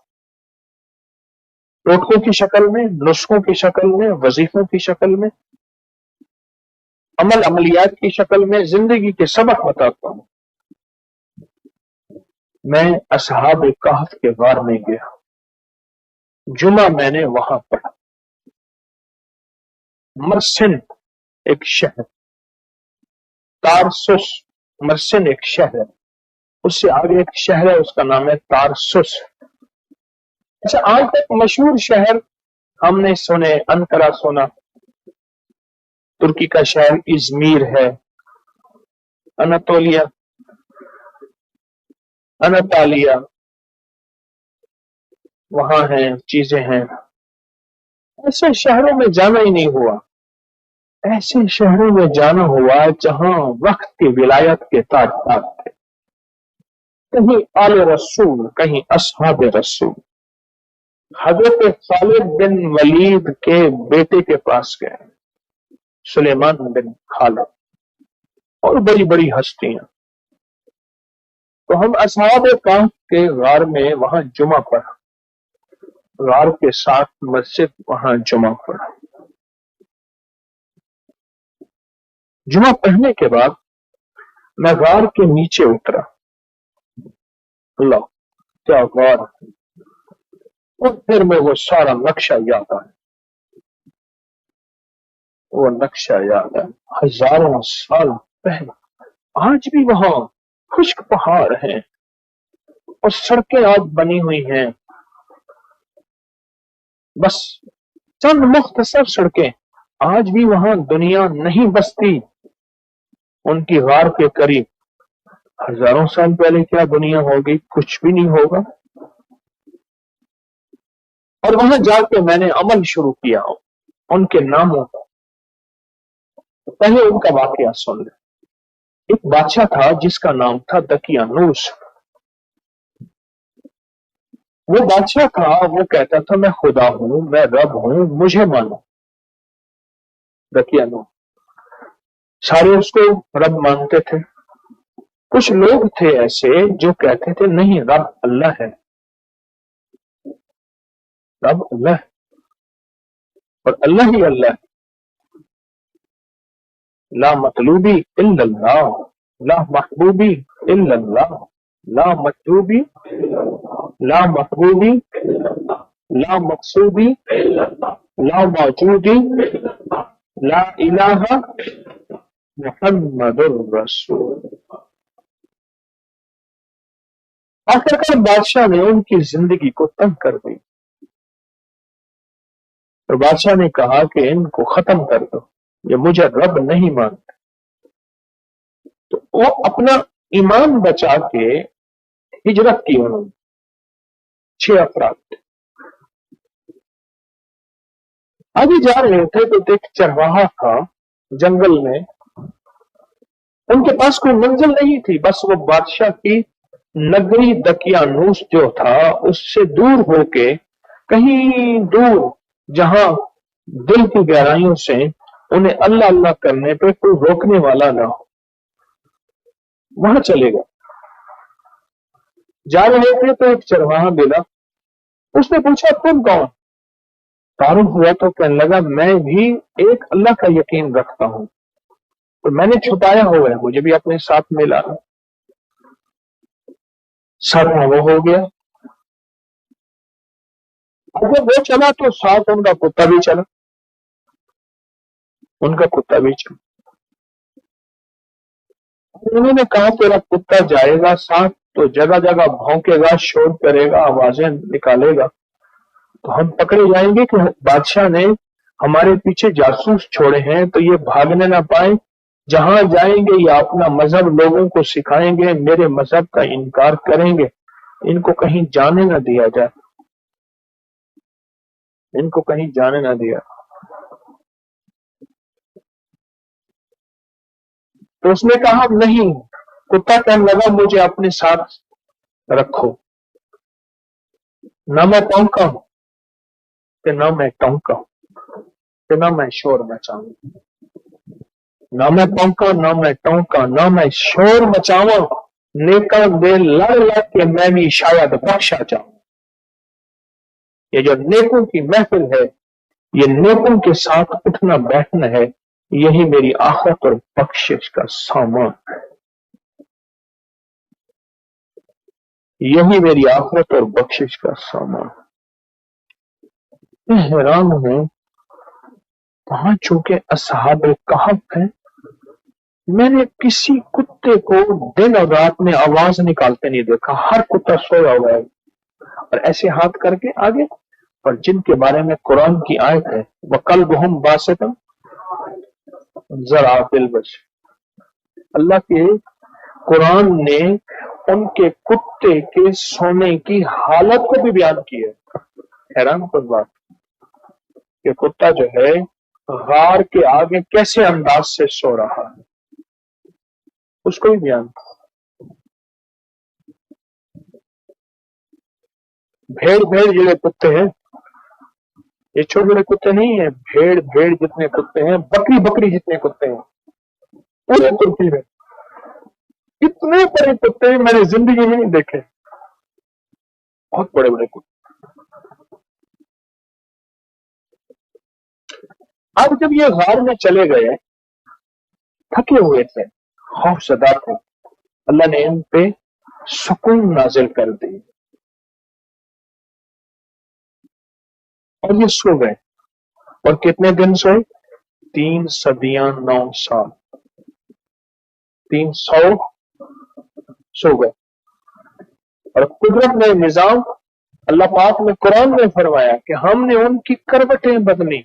ٹوٹکوں کی شکل میں، نسخوں کی شکل میں، وظیفوں کی شکل میں، عملیات کی شکل میں زندگی کے سبق بتاتا ہوں۔ میں اصحاب کہف کے غار میں گیا، جمعہ میں نے وہاں پڑھا۔ مرسن ایک شہر، تارسس، مرسن ایک شہر ہے، اس سے آگے ایک شہر ہے اس کا نام ہے تارسس۔ اچھا آج تک مشہور شہر ہم نے سنے، انقرہ سنا، ترکی کا شہر ازمیر ہے، اناتولیا، اناطالیہ، وہاں ہیں، چیزیں ہیں۔ ایسے شہروں میں جانا ہی نہیں ہوا، ایسے شہروں میں جانا ہوا جہاں وقت کی ولایت کے تاجدار تھے، کہیں آل رسول، کہیں اصحاب رسول۔ حضرت خالد بن ولید کے بیٹے کے پاس گئے، سلیمان بن خالد، اور بڑی بڑی ہستیاں۔ تو ہم اصحاب کہف کے غار میں وہاں جمعہ پڑھا، غار کے ساتھ مسجد، وہاں جمعہ پڑھا۔ جمعہ پڑھنے کے بعد میں غار کے نیچے اترا، اللہ کیا غار ہے، اور پھر میں وہ سارا نقشہ یاد آیا، وہ نقشہ یاد آیا، ہزاروں سال پہلے۔ آج بھی وہاں خشک پہاڑ ہیں اور سڑکیں آج بنی ہوئی ہیں، بس چند مختصر سڑکیں۔ آج بھی وہاں دنیا نہیں بستی ان کی غار کے قریب۔ ہزاروں سال پہلے کیا دنیا ہوگی، کچھ بھی نہیں ہوگا۔ اور وہاں جا کے میں نے عمل شروع کیا ان کے ناموں کا۔ پہلے ان کا واقعہ سن لیں۔ ایک بادشاہ تھا جس کا نام تھا دقیانوس۔ وہ بادشاہ تھا، وہ کہتا تھا میں خدا ہوں، میں رب ہوں، مجھے مانو۔ दकियानूस, सारे उसको रब मानते थे। कुछ लोग थे ऐसे जो कहते थे नहीं, रब अल्लाह है, रब अल्लाह है और अल्लाह ही अल्लाह है। ला मतलूबी इल्लल्लाह, ला महबूबी इल्लल्लाह, ला मतलूबी, ला महबूबी, ला मकसूदी, ला मौजूदी, ला इलाहा मुहम्मदुर रसूल। आखिरकार बादशाह ने उनकी जिंदगी को तंग कर दी और बादशाह ने कहा कि इनको खत्म कर दो, ये मुझे रब नहीं मानते। तो वो अपना ईमान बचा के हिजरत की उन्होंने। 6 अफराद थे। आगे जा रहे थे तो एक चरवाहा था जंगल में, उनके पास कोई मंजिल नहीं थी, बस वो बादशाह की नगरी दकियानूस जो था उससे दूर होके कहीं दूर, जहां दिल की गहराइयों से उन्हें अल्लाह अल्लाह करने पे कोई रोकने वाला ना हो, वहां चले गए। जा रहे थे तो एक चरवाहा मिला, उसने पूछा तुम कौन? तारुफ हुआ तो कहने लगा मैं भी एक अल्लाह का यकीन रखता हूं, तो मैंने छुपाया हुआ है, मुझे भी अपने साथ मिला। सर वो हो गया। और जब वो चला तो साथ उनका कुत्ता भी चला, उनका कुत्ता भी चला। उन्होंने कहा तेरा कुत्ता जाएगा साथ तो जगह जगह भौंकेगा, शोर करेगा, आवाजें निकालेगा, तो हम पकड़े जाएंगे कि बादशाह ने हमारे पीछे जासूस छोड़े हैं, तो ये भागने ना पाए। जहां जाएंगे ये अपना मजहब लोगों को सिखाएंगे, मेरे मजहब का इनकार करेंगे, इनको कहीं जाने ना दिया जाए, इनको कहीं जाने ना दिया। तो उसने कहा नहीं। कुत्ता कहने लगा मुझे अपने साथ रखो, ना मैं टोंका हूं कि ना मैं टोंका हूं कि ना मैं शोर मचाऊं, ना मैं टोंका ना मैं टोंका ना मैं शोर मचावा, नेका दे लड़ लड़ के मैं भी शायद बख्शा जाऊं। ये जो नेकों की महफिल है, ये नेकों के साथ उठना बैठना है, यही मेरी आखिरत और बख्शिश का सामान है, यही मेरी आखिरत और बख्शिश का सामान। मैं हैरान हूं, वहां चूंकि असहाब कहफ है, मैंने किसी कुत्ते को दिन और रात में आवाज निकालते नहीं देखा, हर कुत्ता सोया हुआ है और ऐसे हाथ करके आगे। और जिनके बारे में कुरान की आयत है वकल्बुहुम बासितुन ज़राफिल बश, अल्लाह के कुरान ने उनके कुत्ते के सोने की हालत को भी बयान की है। हैरान कुछ बात कि कुत्ता जो है गार के आगे कैसे अंदाज से सो रहा है, उसको भी बयान। भेड़ भेड़ जितने कुत्ते हैं, ये छोटे छोटे कुत्ते नहीं है, भेड़ भेड़ जितने कुत्ते हैं, बकरी बकरी जितने कुत्ते हैं पूरे तुर्की में, इतने बड़े कुत्ते मैंने जिंदगी में नहीं देखे, बहुत बड़े बड़े कुत्ते। अब जब ये गार में चले गए, थके हुए थे, खौफजदा थे, अल्लाह ने इन पे सुकून नाजिल कर दी और ये सो गए। और कितने दिन सोए? 3 सदियां 9 साल, 300 सो गए। और कुदरत ने निजाम, अल्लाह पाक ने कुरान में फरमाया कि हमने उनकी करवटें बदली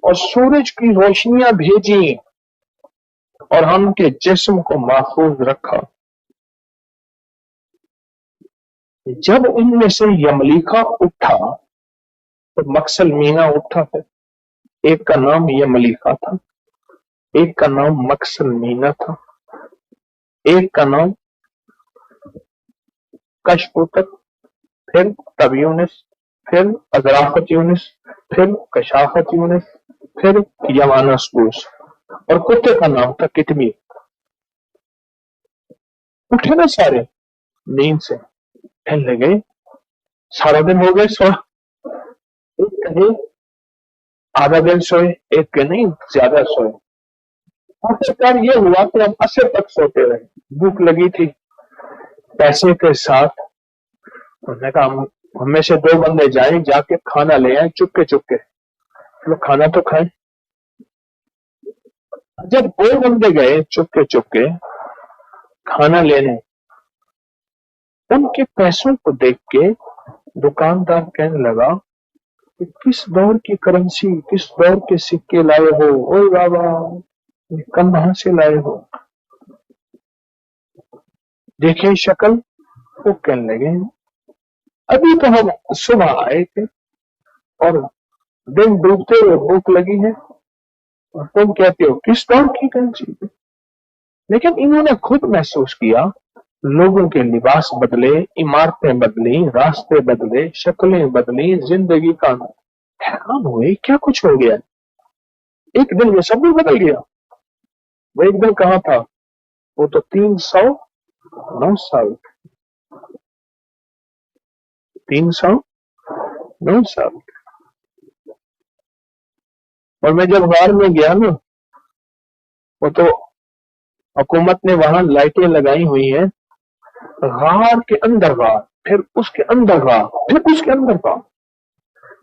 और सूरज की रोशनियां भेजी और हम उनके जिस्म को महफूज रखा। जब उनमें से यमलीका उठा तो मकसल मीना उठा था, एक का नाम यमलीका था, एक का नाम मकसल मीना था, एक का नाम कशपुतक, फिर तब यूनिस, फिर अजराफत यूनिस, फिर कशाफत यूनिस, फिर यवानस्पूस, और कुत्ते का नाम था कितमी। उठे ना सारे नींद से, कहने लगे सारा दिन हो गए सोए, एक कहे आधा दिन सोए, एक कहे नहीं ज्यादा सोए। आखिरकार ये हुआ कि हम असर तक सोते रहे, भूख लगी थी पैसे के साथ। उन्होंने कहा हम में से 2 बंदे जाएं, जाके खाना ले आए चुपके चुपके, लोग खाना तो खाएं। जब 2 बंदे गए चुपके चुपके खाना लेने, उनके पैसों को देख के दुकानदार कहने लगा कि किस दौर की करेंसी, किस दौर के सिक्के लाए हो, ओए बाबा कम कहां से लाए हो, देखे शक्ल। वो कहने लगे अभी तो हम सुबह आए थे और दिन डूबते हुए भूख लगी है, और तुम कहते हो किस दौर की करेंसी। लेकिन इन्होंने खुद महसूस किया, लोगों के लिबास बदले, इमारतें बदली, रास्ते बदले, शक्लें बदली, जिंदगी का। हैरान हुए क्या कुछ हो गया, एक दिन में सब भी बदल गया। वो एक दिन कहाँ था, वो तो 309 साल, 309 साल। और मैं जब गार में गया ना, वो तो हुकूमत ने वहां लाइटें लगाई हुई हैं, गार के अंदर गार, फिर उसके अंदर गार, फिर उसके अंदर गार,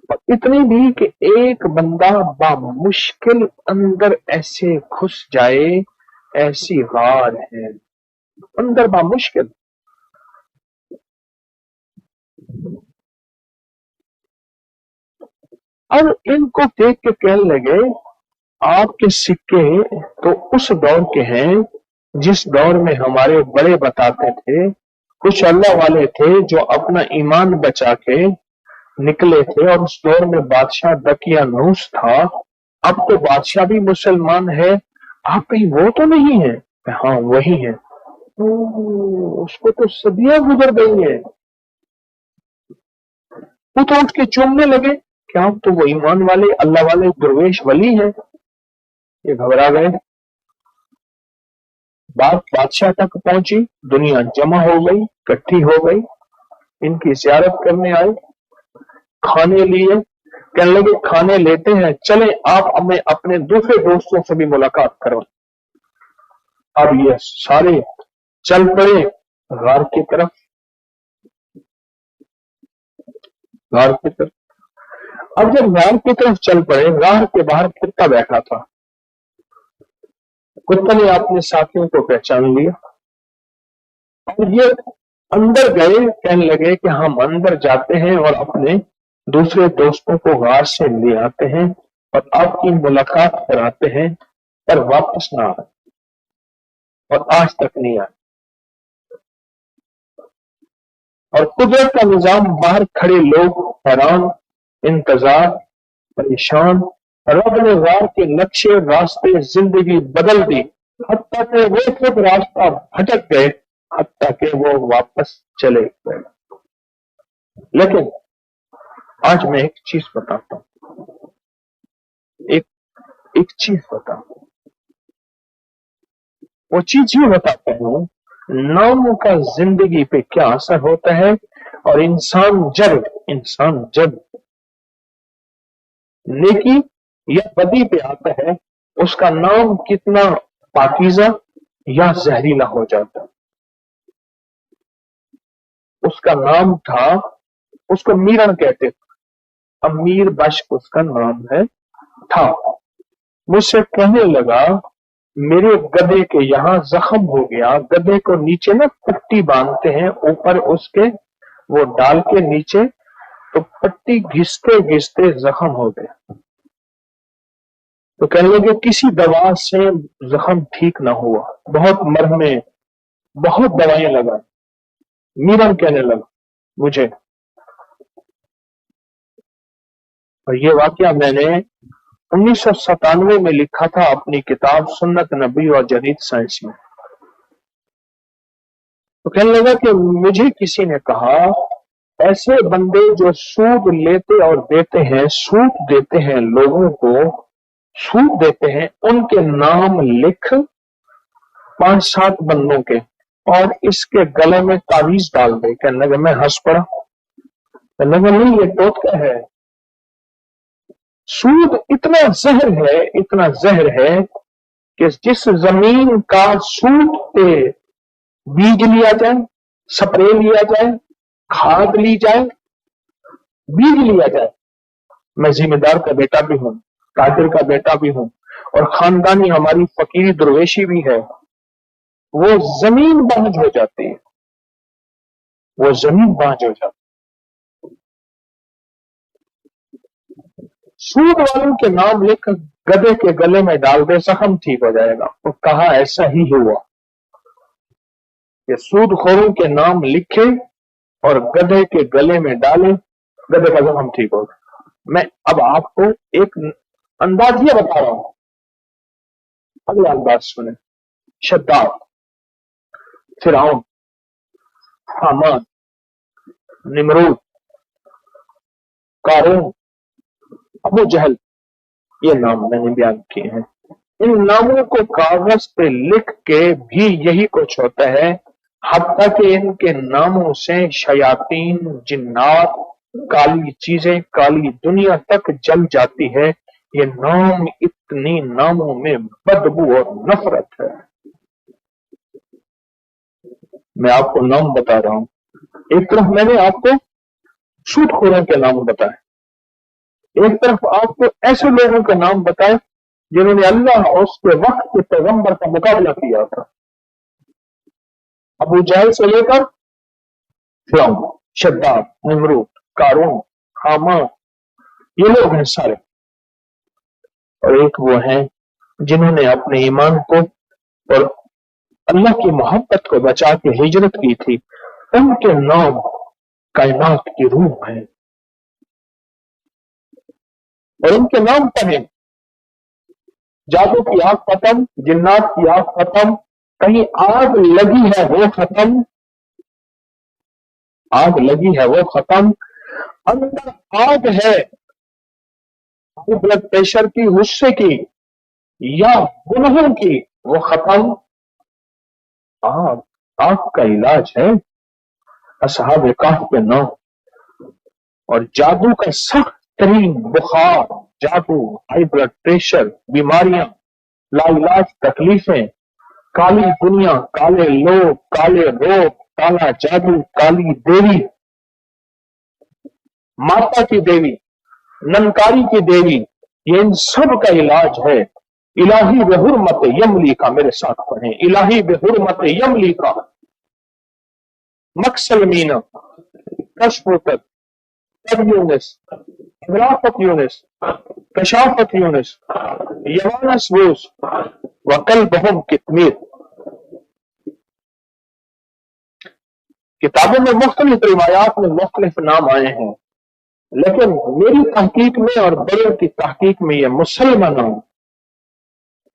और इतनी भी कि एक बंदा बामुश्किल अंदर ऐसे घुस जाए, ऐसी गार है अंदर बामुश्किल। अब इनको देख के कहने लगे आपके सिक्के तो उस दौर के हैं जिस दौर में हमारे बड़े बताते थे, कुछ अल्लाह वाले थे जो अपना ईमान बचा के निकले थे, और उस दौर में बादशाह दकियानूस था। अब तो बादशाह भी मुसलमान है, आप कहीं वो तो नहीं है? हाँ वही है। उसको तो सदियां गुजर गई है। वो तो उठ के चूमने लगे, क्या तो वो ईमान वाले अल्लाह वाले दुर्वेश वली है। ये घबरा गए, बात बादशाह तक पहुंची, दुनिया जमा हो गई, इकट्ठी हो गई, इनकी ज़ियारत करने आए, खाने लिए, कहने लगे खाने लेते हैं, चले आप हमें अपने दूसरे दोस्तों से भी मुलाकात करो। अब ये सारे चल पड़े गार की तरफ, गार की तरफ। अब जब गार की तरफ चल पड़े, गार के बाहर कुत्ता बैठा था। कुत्ता ने अपने साथियों को पहचान लिया और ये अंदर गए, कहने लगे कि हम अंदर जाते हैं और अपने दूसरे दोस्तों को गार से ले आते हैं और आपकी मुलाकात कराते हैं, पर वापस ना आए, और आज तक नहीं आए। और कुदरत का निजाम, बाहर खड़े लोग हैरान, इंतजार, परेशान। रब ने गार के नक्शे रास्ते जिंदगी बदल दी, हत्ता कि वो खुद रास्ता भटक गए, हत्ता कि वो वापस चले गए। लेकिन आज मैं एक चीज बताता हूं, एक चीज बताता हूं, वो चीज यूं बताता हूं, नाम का जिंदगी पे क्या असर होता है, और इंसान जब नेकी या बदी पे आता है, उसका नाम कितना पाकीज़ा या जहरीला हो जाता है। उसका नाम था, उसको मीरन कहते थे, अमीर बख्श उसका नाम है था। मुझसे कहने लगा मेरे गधे के यहाँ जख्म हो गया। गधे को नीचे ना पट्टी बांधते हैं, ऊपर उसके वो डाल के नीचे, तो पट्टी घिसते घिसते जख्म हो गया। तो कहने लगे किसी दवा से जख्म ठीक ना हुआ, बहुत मरहमे, बहुत दवाएं लगा। मीरन कहने लगा मुझे, और ये वाकया मैंने 1997 में लिखा था अपनी किताब सुन्नत नबी और जदीद साइंस में। तो कहने लगा कि मुझे किसी ने कहा ऐसे बंदे जो सूद लेते और देते हैं, सूद देते हैं लोगों को, सूद देते हैं, उनके नाम लिख 5-7 बंदों के और इसके गले में तावीज डाल दे। कहने लगे मैं हंस पड़ा, कहने लगे नहीं ये टोटका है। सूद इतना जहर है, इतना जहर है कि जिस जमीन का सूद पे बीज लिया जाए, स्प्रे लिया जाए, खाद ली जाए, बीज लिया जाए, मैं जिम्मेदार का बेटा भी हूं, ताजिर का बेटा भी हूं और खानदानी हमारी फकीरी दुर्वेशी भी है, वो जमीन बांझ हो जाती है, वो जमीन बांझ हो जाती है। सूद वालों के नाम लिख गधे के गले में डाल दे, जख्म ठीक हो जाएगा। तो कहा ऐसा ही हुआ कि सूदखोरों के नाम लिखे और गधे के गले में डाले, गधे का जख्म ठीक हो गया। मैं अब आपको एक अंदाजिया बता रहा हूं, अगला अंदाज सुने। शद्दाद, फिरौन, हामान, निमरूद, कारून, अबू जहल, ये नाम मैंने बयान किए हैं। इन नामों को कागज पे लिख के भी यही कुछ होता है, हत्ता कि इनके नामों से शयातीन, जिन्नात, काली चीजें, काली दुनिया तक जल जाती है। ये नाम, इतनी नामों में बदबू और नफरत है। मैं आपको नाम बता रहा हूं, एक तरफ मैंने आपको सूदखोरों के नाम बताए, एक तरफ आपको ऐसे लोगों के नाम बताए जिन्होंने अल्लाह और उसके वक्त के पैगंबर का मुकाबला किया था। अबू जहल से लेकर फिरौन, शद्दाद, निमरूद, कारून, हामान, ये लोग हैं सारे। और एक वो हैं जिन्होंने अपने ईमान को और अल्लाह की मोहब्बत को बचा के हिजरत की थी। उनके नाम कायनात की रूह है और उनके नाम पढ़े, जादू की आग खत्म, जिन्नात की आग खत्म, कहीं आग लगी है वो खत्म, आग लगी है वो खत्म, अंदर आग है ब्लड प्रेशर की, गुस्से की या गुनाहों की, वो खत्म। आग, आग का इलाज है असहाब कहफ के नाम। और जादू का सख्त तरीन बुखार, जादू, हाई ब्लड प्रेशर, बीमारियां, लाइलाज तकलीफें, काली दुनिया, काले लोग, काले रोग, काला जादू, काली देवी, माता की देवी, ननकारी की देवी, ये इन सब का इलाज है। इलाही बेहुरमत यमली का, मेरे साथ पढ़ें, इलाही बेहुरमत यमली का, मकसलमीना, कशफुतत, यूनिस, इमराफत यूनिस, कशाफत यूनिस, यवानस वूस, वकल बहुम कितमीर। किताबों में मुख्तलिफ रिवायात में मुख्तलिफ नाम आए हैं, लेकिन मेरी तहकीक में और बड़ों की तहकीक में ये मुसलमान नाम।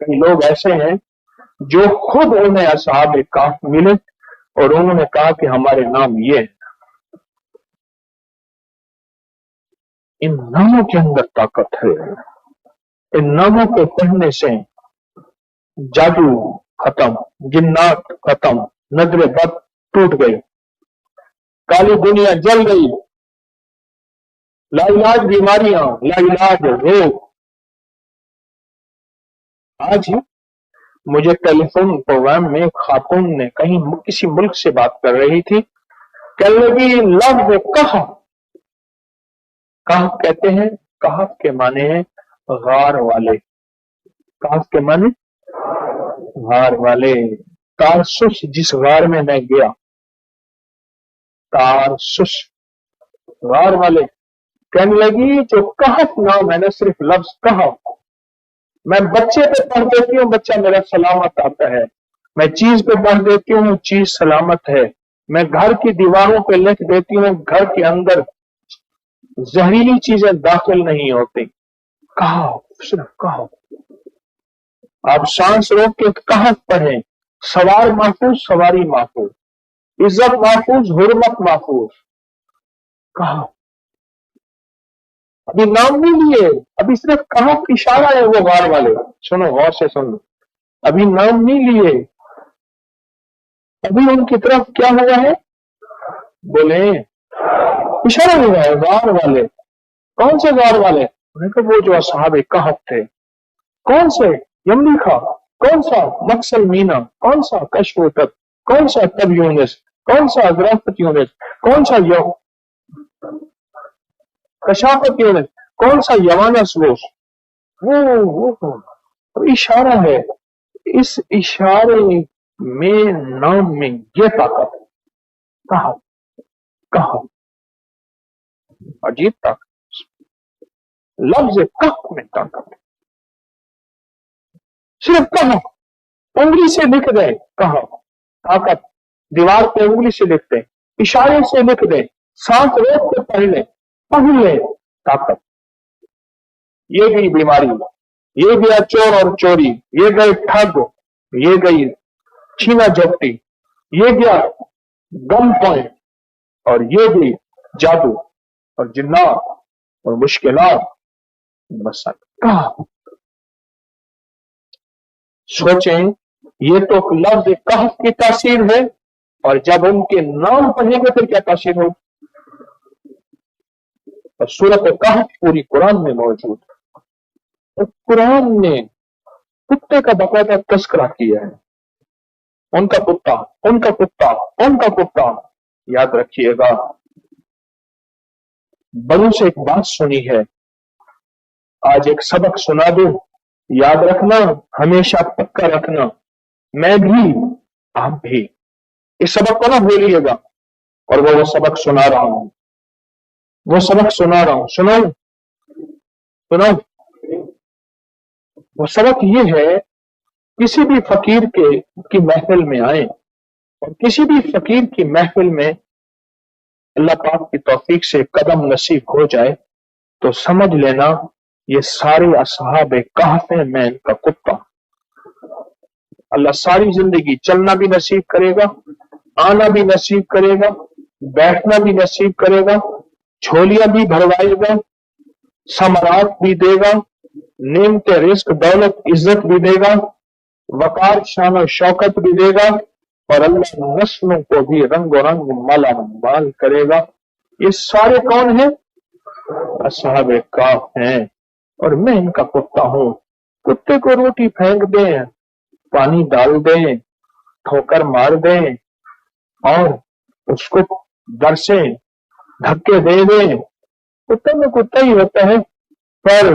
कई लोग ऐसे हैं जो खुद उन्हें असहाब कहफ मिले और उन्होंने कहा कि हमारे नाम ये है। इन नामों के अंदर ताकत है। इन नामों को पढ़ने से जादू खत्म, जिन्नात खत्म, नजर बद टूट गई, काली दुनिया जल गई, लाइलाज बीमारियां, लाइलाज रोग। आज मुझे टेलीफोन प्रोग्राम में खातून ने कहीं किसी मुल्क से बात कर रही थी, कहने लगी लफ्ज़ कहफ, कहफ कहते हैं, कहफ के माने हैं गार वाले, कहफ के माने गार वाले। तारसुस, जिस गार में मैं गया, तारसुस, गार वाले। कहने लगी जो कहफ नाम है ना, सिर्फ लफ्ज कहफ, मैं बच्चे पे पढ़ देती हूँ, बच्चा मेरा सलामत आता है, मैं चीज पे पढ़ देती हूँ, चीज सलामत है, मैं घर की दीवारों पे लिख देती हूँ, घर के अंदर जहरीली चीजें दाखिल नहीं होती। कहफ, सिर्फ कहफ। आप सांस रोक के कहफ पढ़ें, सवार महफूज, सवारी महफूज, इज्जत महफूज, हुर्मत महफूज, कहफ। ابھی نام نہیں لیے، ابھی صرف کہاں اشارہ ہے وہ غار والے. سنو غور سے سن لو، ابھی نام نہیں لیے، ابھی ان کی طرف کیا ہوا ہے؟ بولے اشارہ ہوا ہے غار والے. کون سے غار والے؟ انہوں نے کہا وہ جو اصحاب کہف تھے. کون سے؟ یملیکا. کون سا؟ مکسل مینا. کون سا؟ کشف و تب. کون سا؟ تب یونس. کون سا؟ ذرافت یونس. کون سا؟ کشافت یونس. کون سا؟ یوانا سلوس. وہ اشارہ ہے. اس اشارے میں نام میں یہ طاقت ہے. کہا کہا عجیب طاقت. لفظ کہف میں طاقت ہے. صرف کہا انگلی سے لکھ دیں. کہا طاقت. دیوار پہ انگلی سے لکھ دیں، اشارے سے لکھ دیں، سانس روک کے پڑھ لیں. طاقت. یہ گئی بیماری، یہ گیا چور اور چوری، یہ گئے ٹھگ، یہ گئی چھینا جھپٹی، یہ گیا گن پوائنٹ، اور یہ بھی جادو اور جنات اور مشکلات. بس کہا. سوچیں یہ تو لفظ کہف کی تاثیر ہے، اور جب ان کے نام پڑھیں گے پھر کیا تاثیر ہو. اور سورۃ کہف پوری قرآن میں موجود ہے. قرآن نے کتے کا باقاعدہ تذکرہ کیا ہے. ان کا کتا، ان کا کتا، ان کا کتا. یاد رکھیے گا، بڑوں سے ایک بات سنی ہے، آج ایک سبق سنا دوں، یاد رکھنا، ہمیشہ پکا رکھنا. میں بھی آپ بھی اس سبق کو نہ بھولیے گا. اور وہ سبق سنا رہا ہوں، وہ سبق سنا رہا ہوں. سنو. وہ سبق یہ ہے، کسی بھی فقیر کی محفل میں آئیں اور کسی بھی فقیر کی محفل میں اللہ پاک کی توفیق سے قدم نصیب ہو جائے تو سمجھ لینا یہ سارے اصحاب کہف ہیں، میں ان کا کتا. اللہ ساری زندگی چلنا بھی نصیب کرے گا، آنا بھی نصیب کرے گا، بیٹھنا بھی نصیب کرے گا، جھولیاں بھی بھروائے گا، ثمرات بھی دے گا، نعمت رزق دولت عزت بھی دے گا، وقار شان و شوکت بھی دے گا، اور اللہ نسلوں کو بھی رنگ و رنگ مالا مال کرے گا. یہ سارے کون ہیں؟ اصحاب کہف ہیں، اور میں ان کا کتا ہوں. کتے کو روٹی پھینک دیں، پانی ڈال دیں، ٹھوکر مار دیں، اور اس کو در سے دھکے دے دیں، کتا میں کتا ہی ہوتا ہے. پر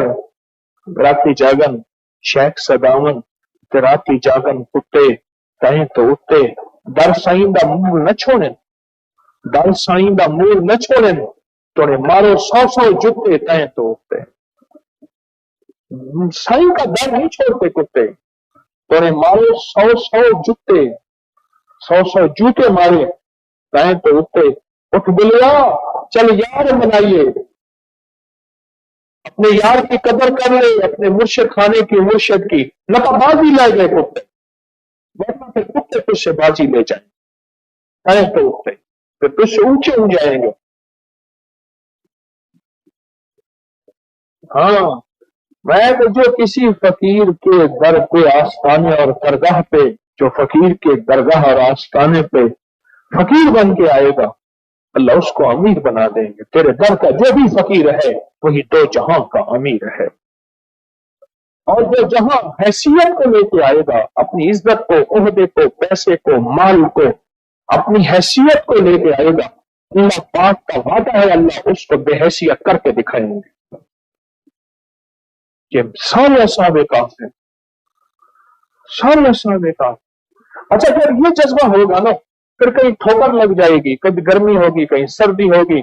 راتی جاگن شیخ سداون راتی جاگن کتے تہیں تو اٹھتے. در سائیں دا مول نہ چھوڑیں، در سائیں دا مول نہ چھوڑیں، توڑے مارو 100 جتے تہیں تو اٹھتے. سائیں کا در نہیں چھوڑتے کتے، توڑے مارو 100 جتے، 100 جوتے مارے تہیں تو اٹھتے. اٹھ بلیا، چل یار بنائیے، اپنے یار کی قدر کر لے، اپنے مرشد خانے کی مرشد کی. نہ تو بازی لے گئے کتے، ورنہ پھر کتے تجھ سے بازی لے جائیں. تہیں تو اٹھتے، پھر تجھ سے اونچے ہو جائیں گے. ہاں، میں تو جو کسی فقیر کے در پہ آستانے اور درگاہ پہ، جو فقیر کے درگاہ اور آستانے پہ فقیر بن کے آئے گا، اللہ اس کو امیر بنا دیں گے. تیرے در کا جو بھی فقیر ہے وہی 2 جہاں کا امیر ہے. اور جو جہاں حیثیت کو لے کے آئے گا، اپنی عزت کو، عہدے کو، پیسے کو، مال کو، اپنی حیثیت کو لے کے آئے گا، اللہ پاک کا وعدہ ہے اللہ اس کو بے حیثیت کر کے دکھائیں گے. کہ سارے اصحاب کہف ہیں، سارے اصحاب کہف. اچھا پھر یہ جذبہ ہوگا نا، پھر کہیں ٹھوکر لگ جائے گی، کبھی گرمی ہوگی، کہیں سردی ہوگی،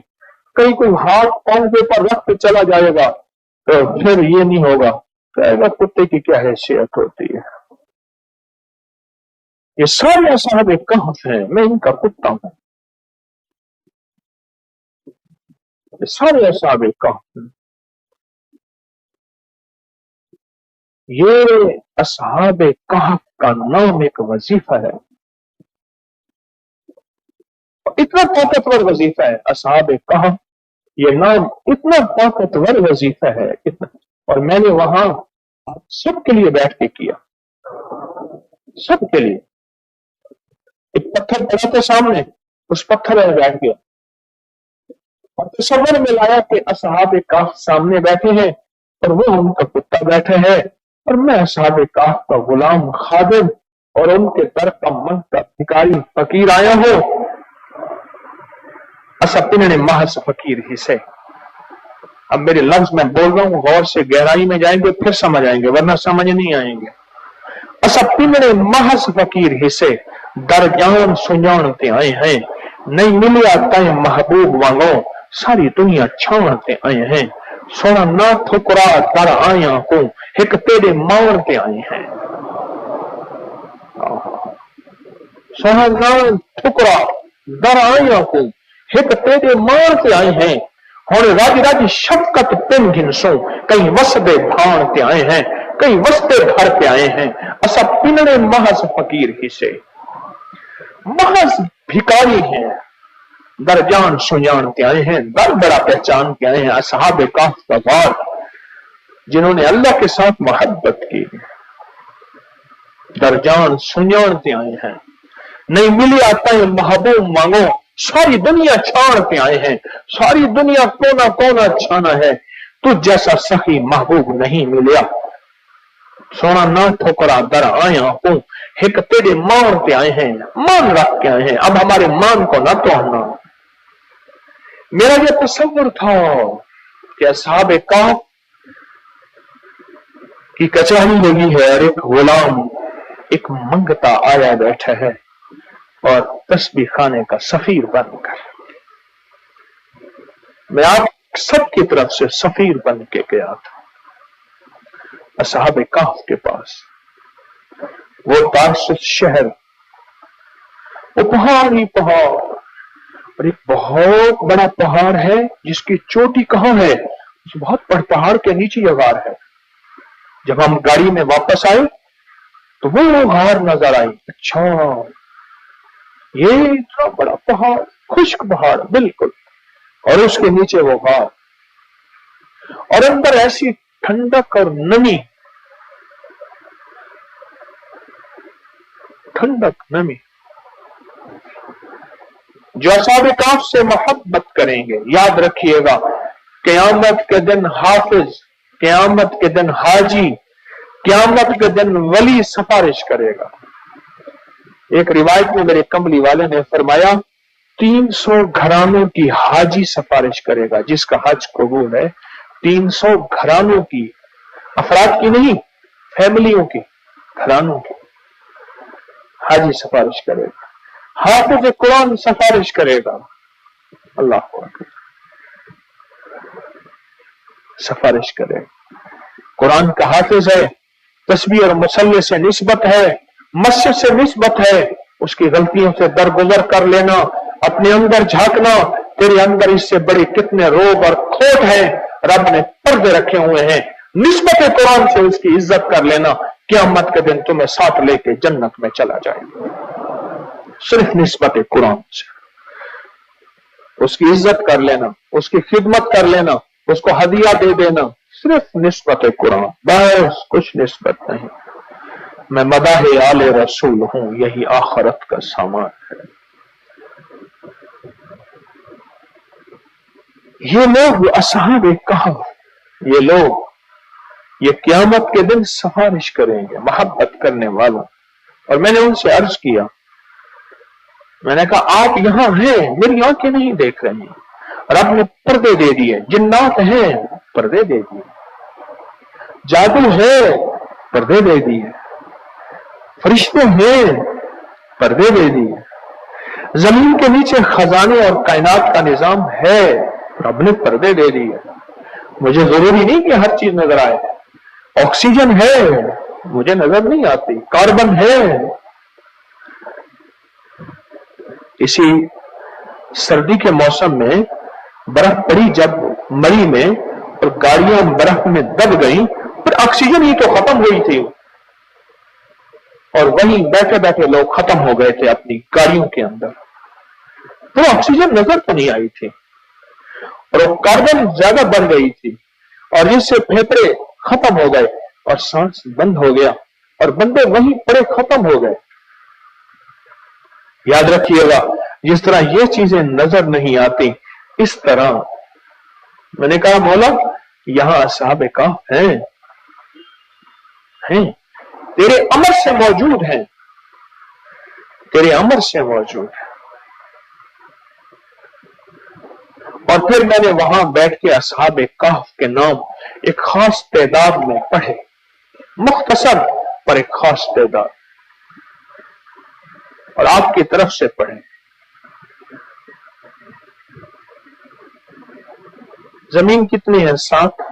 کہیں کوئی ہاتھ پاؤں کے اوپر رکھ کے چلا جائے گا، تو پھر یہ نہیں ہوگا، کہے گا کتے کی کیا حیثیت ہوتی ہے. یہ سارے اصحاب کہف ہیں، میں ان کا کتا ہوں. یہ سارے اصحاب کہف ہیں. یہ اصحاب کہف کا نام ایک وظیفہ ہے، اتنا طاقتور وظیفہ ہے. اصحاب کہف یہ नाम इतना ताकतवर वजीफा है, इतना। और मैंने वहां आप सबके लिए बैठ के किया, सबके लिए। एक पत्थर पड़ा था सामने, उस पत्थर में बैठ गया और तस्वर में लाया कि असहाब काफ सामने बैठे हैं और वो उनका कुत्ता बैठे हैं और मैं असहाब काफ का गुलाम खादिम और उनके दर का मन का भिखारी फकीर आया हूं। असपिन ने महज फकीर ही से। अब मेरे लफ्ज में बोल रहा हूं, गौर से गहराई में जाएंगे फिर समझ आएंगे, वरना समझ नहीं आएंगे। असपिन ने महज फकीर ही से दरजान सुजानते आए हैं, नहीं मिले आता है महबूब वांगो सारी दुनिया छानते आए हैं। सोना ना ठुकरा दर आया को एक तेरे मारते आए हैं। सोना ना ठुकरा दर आया को एक तेरे मारते आए हैं। और राजी राजी शफकत पिन घिनसो कई वसदे भाणते आए हैं, कई वसदे भर पे आए हैं। असा पिनने महज फकीर ही से, महज भिखारी हैं, दरजान सुजानते आए हैं, दर बड़ा पहचान के आए हैं। असहाब काफ का वार जिन्होंने अल्लाह के साथ मोहब्बत की, दरजान सुजानते आए हैं, नहीं मिले आता है महबूब मांगो सारी दुनिया छानते आए हैं। सारी दुनिया कोना कोना छाना है, तू जैसा सही महबूब नहीं मिला। सोना ना ठोकरा दर आया हूं एक तेरे मान पे आए हैं, मान रख के आए हैं, अब हमारे मान को ना तोड़ना। मेरा ये तस्वर था कि असहाब काफ की कचहरी लगी है और एक गुलाम एक मंगता आया बैठा है और तस्बीह खाने का सफीर बनकर। मैं आप सबकी तरफ से सफीर बन के गया था असहाब काफ के पास। वो तारसुस शहर, वो पहाड़ ही पहाड़, और एक बहुत बड़ा पहाड़ है जिसकी चोटी कहां है, उस बहुत बड़े पहाड़ के नीचे ये गार है। जब हम गाड़ी में वापस आए तो वो गार नजर आई। अच्छा, ये इतना बड़ा पहाड़, खुश्क पहाड़ बिल्कुल, और उसके नीचे वो गार, और अंदर ऐसी ठंडक और नमी, ठंडक नमी। जो असहाब काफ से मोहब्बत करेंगे, याद रखिएगा, क़यामत के दिन हाफिज, क़यामत के दिन हाजी, क़यामत के दिन वली सिफारिश करेगा। एक रिवायत में मेरे कमली वाले ने फरमाया 300 घरानों की हाजी सिफारिश करेगा, जिसका हज कबूल है। 300 घरानों की, अफराद की नहीं, फैमिलियों की, घरानों की हाजी सिफारिश करेगा। हाफिज कुरान सिफारिश करेगा, अल्लाह अकबर, सिफारिश करेगा। कुरान का हाफिज है, तस्बीह और मुसल्ले से निस्बत है, मस्जिद से निस्बत है। उसकी गलतियों से दरगुजर कर लेना, अपने अंदर झांकना, तेरे अंदर इससे बड़े कितने रोग और खोट है, रब ने पर्दे रखे हुए हैं। निस्बत कुरान से उसकी इज्जत कर लेना, क़यामत के दिन तुम्हें साथ लेके जन्नत में चला जाएगा। सिर्फ निस्बत कुरान से उसकी इज्जत कर लेना, उसकी खिदमत कर लेना, उसको हदिया दे देना, सिर्फ निस्बत कुरान, बस कुछ निस्बत नहीं। मैं मदाहे आले रसूल हूं, यही आखिरत का सामान है। ये लोग असहाब कहफ, ये लोग ये क़यामत के दिन सिफारिश करेंगे मोहब्बत करने वालों। और मैंने उनसे अर्ज किया, मैंने कहा आप यहां हैं, मेरी आंखें नहीं देख रही, और आपने पर्दे दे दिए, जिन्नात हैं पर्दे दे दिए, जादू है पर्दे दे दिए, फरिश्ते हैं पर्दे दे दिए, जमीन के नीचे खजाने और कायनात का निजाम है, रब ने पर्दे दे दिए। मुझे जरूरी नहीं कि हर चीज नजर आए, ऑक्सीजन है मुझे नजर नहीं आती, कार्बन है। इसी सर्दी के मौसम में बर्फ पड़ी जब मई में, और गाड़ियां बर्फ में दब गई, फिर ऑक्सीजन ही तो खत्म हुई थी, और वहीं बैठे बैठे लोग खत्म हो गए थे अपनी गाड़ियों के अंदर, तो ऑक्सीजन नजर तो नहीं आई थी। और वो कार्बन ज्यादा बढ़ गई थी और जिससे फेफड़े खत्म हो गए और सांस बंद हो गया और बंदे वहीं पड़े खत्म हो गए। याद रखिएगा, जिस तरह ये चीजें नजर नहीं आती, इस तरह मैंने कहा मौला यहां असहाब कहफ हैं, तेरे अमर से मौजूद हैं, तेरे अमर से मौजूद है। और फिर मैंने वहां बैठ के असहाब कहफ के नाम एक खास तादाद में पढ़े, मुख्तसर पर एक खास तादाद, और आपकी तरफ से पढ़े। जमीन कितनी है? 7।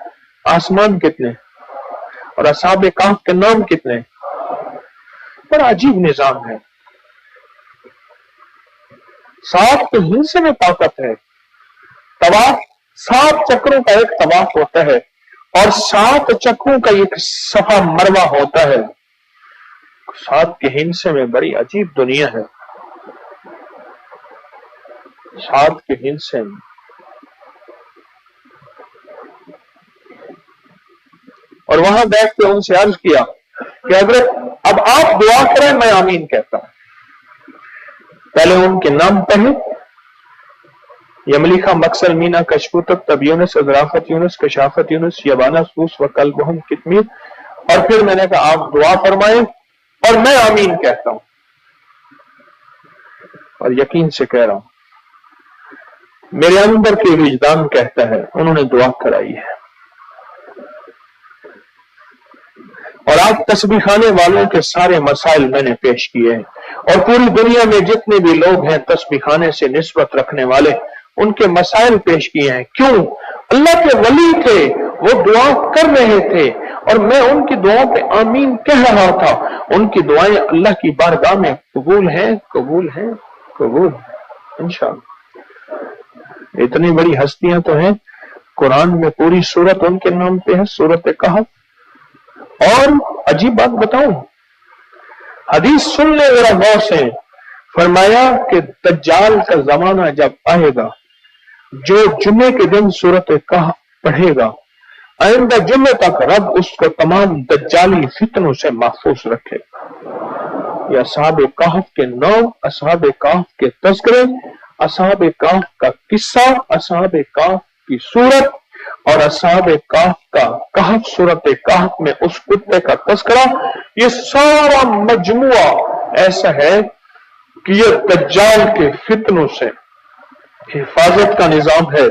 आसमान कितने? और असहाब कहफ के नाम कितने? बड़ा अजीब निजाम है। 7 के हिस्से में ताकत है। तवाफ 7 चक्रों का एक तवाफ होता है और 7 चक्रों का एक सफा मरवा होता है। 7 के हिस्से में बड़ी अजीब दुनिया है। 7 के हिस्से में और वहां बैठ के उनसे अर्ज किया कि हजरत अब आप दुआ करें, मैं आमीन कहता हूं। पहले उनके नाम पढ़े, यमलिका, मकसल, मीना, कशकुतब, तब यूनुस, अजराफत यूनुस, कशाफत यूनुस, यबाना, सूस व कल्बहुम कितमीर। और फिर मैंने कहा आप दुआ फरमाएं और मैं आमीन कहता हूं। और यकीन से कह रहा हूं, मेरे अंदर के विजदान कहता है उन्होंने दुआ कराई है। और आज तस्बीह खाने वालों के सारे मसाइल मैंने पेश किए हैं और पूरी दुनिया में जितने भी लोग हैं तस्बीह खाने से निस्बत रखने वाले, उनके मसाइल पेश किए हैं। क्यों? अल्लाह के वली थे, वो दुआ कर रहे थे और मैं उनकी दुआओं पे आमीन कह रहा था। उनकी दुआएं अल्लाह की बारगाह में कबूल हैं, कबूल हैं, कबूल हैं इंशाअल्लाह। इतनी बड़ी हस्तियां तो हैं, कुरान में पूरी सूरत उनके नाम पे है, सूरत कहफ। और अजीब बात बताऊं, हदीस सुन ले जरा गौर से, फरमाया कि दज्जाल का जमाना जब आएगा, जो जुम्मे के दिन सूरत कहफ पढ़ेगा, आइंदा जुम्मे तक रब उसको तमाम दज्जाली फितनों से महफूज रखेगा। ये असहाब कहफ के नाम, असहाब कहफ के तज़किरे, असहाब कहफ का किस्सा, असहाब कहफ की सूरत और असहाब कहफ का कहफ, सूरत कहफ में उस कुत्ते का तज़किरा, ये सारा मजमुआ ऐसा है कि ये दज्जाल के फितनों से हिफाजत का निजाम है।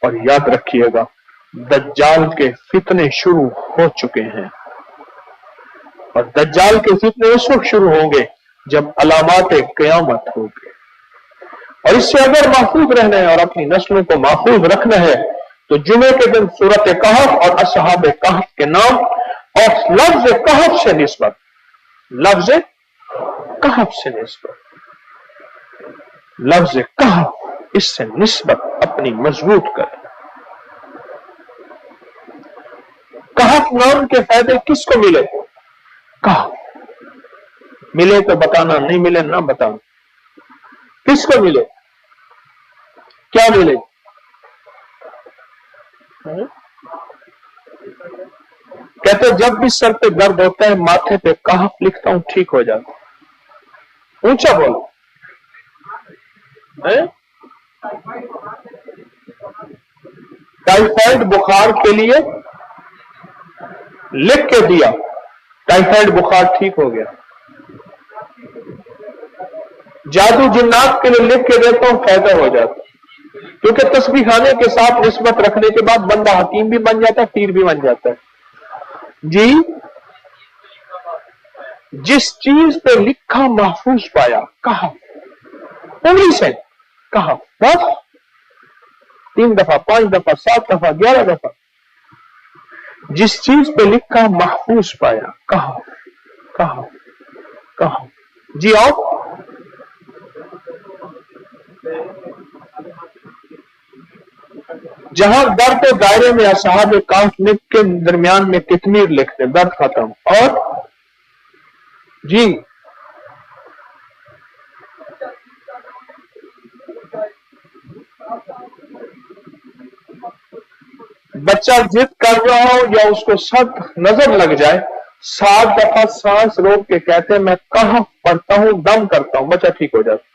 और याद रखिएगा, दज्जाल के फितने शुरू हो चुके हैं और दज्जाल के फितने उस वक्त शुरू होंगे जब अलामात क़यामत होगी। और इससे अगर महफूज रहना है और अपनी नस्लों को महफूज रखना है तो जुमे के दिन सूरत कहफ और असहाब कहफ के नाम और लफ्ज कहफ से निस्बत, लफ्ज कहफ से निस्बत, लफ्ज कहफ, इससे निस्बत अपनी मजबूत कर। कहफ नाम के फायदे किसको मिले? कहफ मिले तो बताना, नहीं मिले ना बताना। किसको मिले? क्या मिले? कहते जब भी सर पे दर्द होता है माथे पे कहफ लिखता हूं, ठीक हो जाता। ऊंचा बोलो। टाइफाइड बुखार के लिए लिख के दिया, टाइफाइड बुखार ठीक हो गया। जादू जिन्नात के लिए लिख के देता हूं, फायदा हो जाता। क्योंकि तस्बीह खाने के साथ निस्बत रखने के बाद बंदा हकीम भी बन जाता है, पीर भी बन जाता है। जी, जिस चीज पे लिखा महफूज पाया, कहा उंगली से कहा, बस 3 दफा, 5 दफा, 7 दफा, 11 दफा, जिस चीज पे लिखा महफूज पाया, कहा कहा कहा। जी आओ। जहां दर्द के दायरे में असहाब कहफ लिख के दरमियान में कितमीर लिखते, दर्द खत्म। और जी बच्चा जिद कर रहा हो या उसको सख्त नजर लग जाए, 7 दफा सांस रोक के कहते हैं मैं कहां पढ़ता हूं, दम करता हूं, बच्चा ठीक हो जाता।